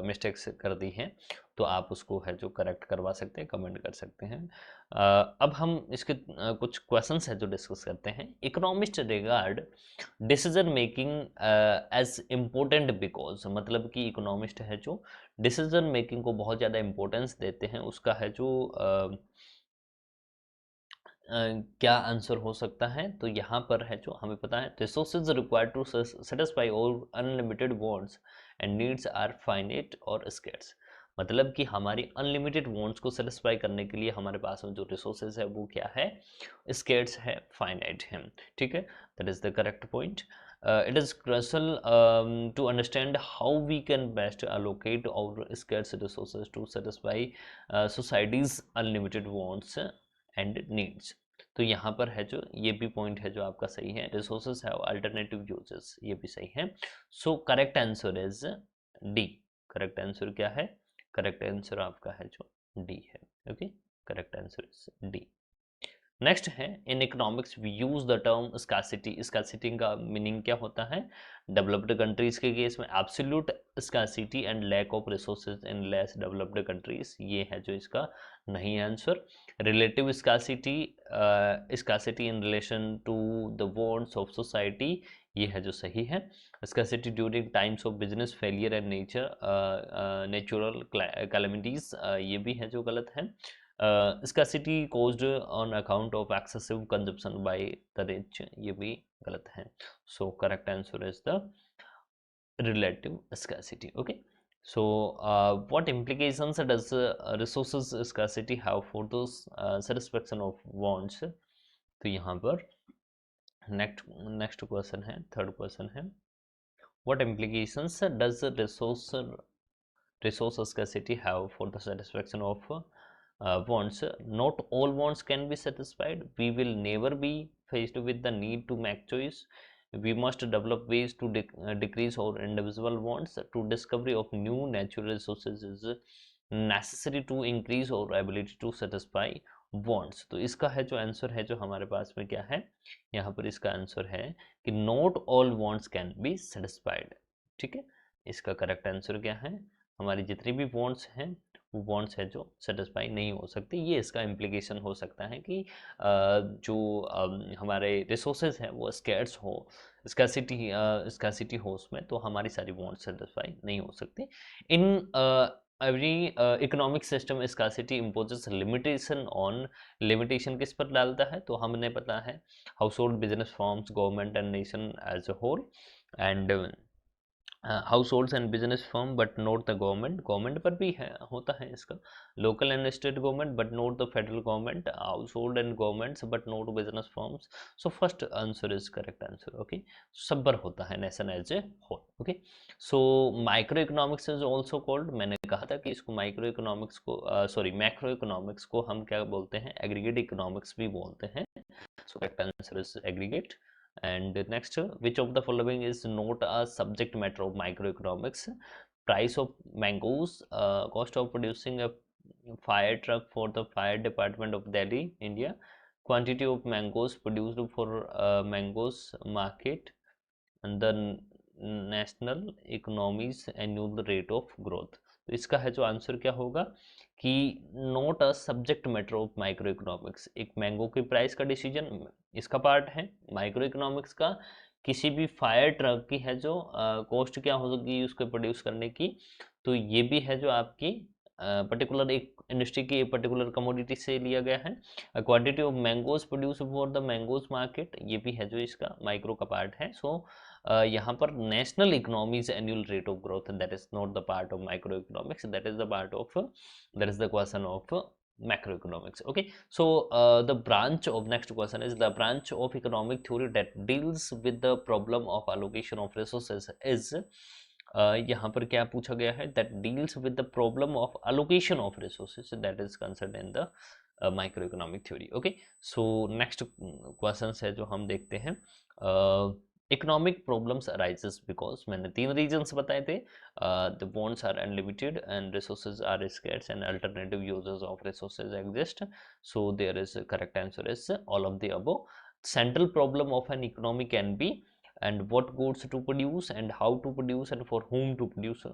मिस्टेक्स कर दी हैं, तो आप उसको है जो करेक्ट करवा सकते हैं, कमेंट कर सकते हैं। अब हम इसके कुछ क्वेश्चंस है जो डिस्कस करते हैं। Economist regard decision making as important because, मतलब कि इकोनॉमिस्ट है जो डिसीजन मेकिंग को बहुत ज़्यादा इम्पोर्टेंस देते हैं। उसका है जो क्या आंसर हो सकता है, तो यहाँ पर है जो हमें पता है resources required to satisfy all unlimited wants and needs are finite और स्केर्स। मतलब कि हमारी अनलिमिटेड वांट्स को सेटिस्फाई करने के लिए हमारे पास में जो रिसोर्सेज है वो क्या है, स्केर्स है, फाइनाइट है, ठीक है। That is the correct point. It is crucial to understand how we can best allocate our scarce resources to satisfy society's unlimited wants and needs. तो यहाँ पर है जो ये भी पॉइंट है जो आपका सही है, रिसोर्सेज हैव अल्टरनेटिव यूजेस, ये भी सही है। So correct answer is D. Correct answer क्या है, करेक्ट आंसर आपका है जो डी है। Okay, correct answer is D. Next है, in economics we use the term scarcity. Scarcity का मीनिंग क्या होता है, डेवलप्ड कंट्रीज के केस में absolute scarcity and lack of resources in less developed countries, ये है जो इसका नहीं answer. Relative scarcity, scarcity in relation to the wants of society, ये है जो सही है। Scarcity during times of business failure and natural calamities, ये भी है जो गलत है। scarcity caused on account of excessive consumption by the rich, ये भी गलत है। so correct answer is the relative scarcity. Okay, so what implications does resources scarcity have for those satisfaction of wants? तो यहाँ पर नेक्स्ट क्वेश्चन है, third question है, what implications does resource scarcity have for the satisfaction of wants? Not all wants can be satisfied. We will never be faced with the need to make choice. We must develop ways to decrease our individual wants. To discovery of new natural resources is necessary to increase our ability to satisfy wants. तो इसका है जो answer है जो हमारे पास में क्या है, यहाँ पर इसका आंसर है कि not all wants can be satisfied, ठीक है। इसका करेक्ट आंसर क्या है, हमारी जितनी भी वॉन्ट्स हैं वो वॉन्ट्स है जो सेटिस्फाई नहीं हो सकती। ये इसका इम्प्लीकेशन हो सकता है कि जो हमारे रिसोर्सेज हैं वो स्कैर्स हो, स्कैसिटी हो उसमें, तो हमारी सारी वॉन्ट्स सेटिस्फाई नहीं हो सकती। In every economic system scarcity imposes limitation किस पर डालता है, तो हमने पता है household, business firms, government and nation as a whole, and households and business firm but not the government, government पर भी है होता है इसका, local and state government but not the federal government, household and governments but not business firms. So first answer is correct answer. Okay, सब पर होता है nation as a whole. Okay, so micro economics is also called, मैंने कहा था कि इसको microeconomics को सॉरी मैक्रो इकोनॉमिक्स को हम क्या बोलते हैं, एग्रीगेट इकोनॉमिक्स भी बोलते हैं। So correct answer is aggregate. And next, which of the following is not a subject matter of microeconomics? Price of mangoes, cost of producing a fire truck for the fire department of Delhi, India, quantity of mangoes produced for mangoes market, and the national economies annual rate of growth. तो इसका है जो answer क्या होगा कि not a subject matter of micro economics. एक mango की price का डिसीजन इसका पार्ट है माइक्रो इकोनॉमिक्स का। किसी भी फायर ट्रक की है जो कॉस्ट क्या होगी उसको प्रोड्यूस करने की, तो ये भी है जो आपकी पर्टिकुलर एक इंडस्ट्री की पर्टिकुलर कमोडिटी से लिया गया है। Quantity of mangoes produce for the mangoes market, ये भी है जो इसका माइक्रो का पार्ट है। सो यहाँ पर national economies annual rate of growth, that is not the part of micro economics, that is the part of, that is the question of macroeconomics. Okay, so the branch of next question is the branch of economic theory that deals with the problem of allocation of resources is यहाँ पर क्या पूछा गया है, that deals with the problem of allocation of resources, that is concerned in the microeconomic theory. Okay, so next questions है जो हम देखते हैं। इकोनॉमिक प्रॉब्लम्स अराइजेस बिकॉज, मैंने 3 रीजंस बताए थे, the bonds are unlimited and resources are scarce and alternative uses of resources exist. So there is correct answer is all of the above. Central problem of an economy can be and what goods to produce and how to produce and for whom to produce.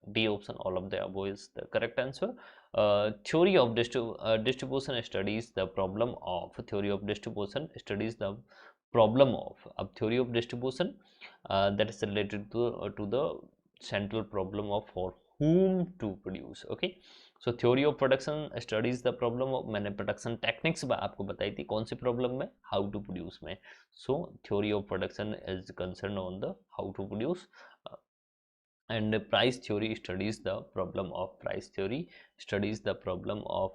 D option, all of the above is the correct answer. Theory of distribution studies the problem of, theory of distribution studies the problem of, अब theory of distribution that is related to the central problem of for whom to produce. Okay, so theory of production studies the problem of, मैंने production techniques आपको बताई थी कौन सी problem में, how to produce में। So theory of production is concerned on the how to produce, and price theory studies the problem of, price theory studies the problem of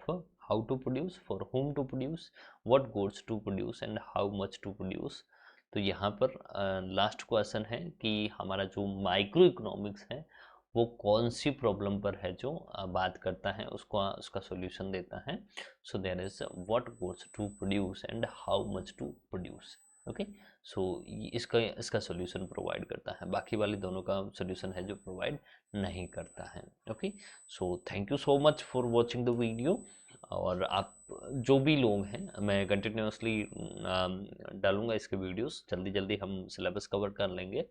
how to produce, for whom to produce, what goods to produce and how much to produce। तो यहाँ पर last question है कि हमारा जो micro economics है वो कौन सी प्रॉब्लम पर है जो बात करता है, उसको उसका सॉल्यूशन देता है। So there is what goods to produce and how much to produce. Okay, so इसका इसका सॉल्यूशन प्रोवाइड करता है, बाकी वाले दोनों का सॉल्यूशन है जो प्रोवाइड नहीं करता है। Okay, so thank you so much for watching the video. और आप जो भी लोग हैं, मैं कंटिन्यूसली डालूंगा इसके वीडियोस, जल्दी जल्दी हम सिलेबस कवर कर लेंगे।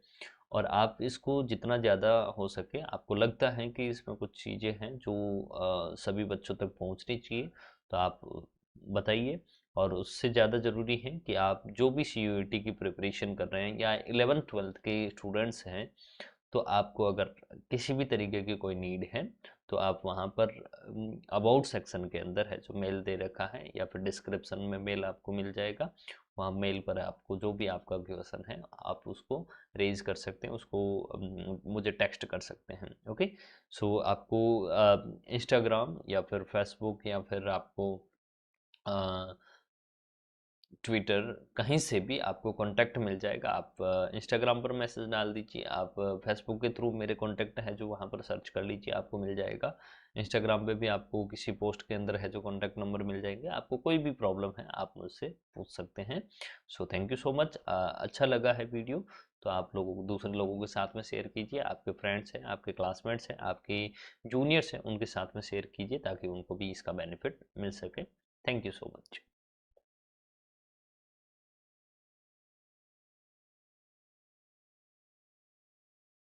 और आप इसको जितना ज़्यादा हो सके, आपको लगता है कि इसमें कुछ चीज़ें हैं जो सभी बच्चों तक पहुंचनी चाहिए, तो आप बताइए। और उससे ज़्यादा ज़रूरी है कि आप जो भी CUET की प्रिपरेशन कर रहे हैं या 11th-12th के स्टूडेंट्स हैं, तो आपको अगर किसी भी तरीके की कोई नीड है तो आप वहाँ पर अबाउट सेक्शन के अंदर है जो मेल दे रखा है, या फिर डिस्क्रिप्शन में मेल आपको मिल जाएगा, वहाँ मेल पर आपको जो भी आपका क्वेश्चन है आप उसको रेज कर सकते हैं, उसको मुझे टेक्स्ट कर सकते हैं। ओके, सो आपको इंस्टाग्राम या फिर फेसबुक या फिर आपको ट्विटर कहीं से भी आपको कांटेक्ट मिल जाएगा। आप इंस्टाग्राम पर मैसेज डाल दीजिए, आप फेसबुक के थ्रू मेरे कांटेक्ट है जो वहाँ पर सर्च कर लीजिए, आपको मिल जाएगा। इंस्टाग्राम पे भी आपको किसी पोस्ट के अंदर है जो कांटेक्ट नंबर मिल जाएंगे, आपको कोई भी प्रॉब्लम है आप मुझसे पूछ सकते हैं। So thank you so much. अच्छा लगा है वीडियो तो आप लोगों को दूसरे लोगों के साथ में शेयर कीजिए, आपके फ्रेंड्स हैं, आपके क्लासमेट्स हैं, आपके जूनियर्स हैं, उनके साथ में शेयर कीजिए ताकि उनको भी इसका बेनिफिट मिल सके। Thank you so much.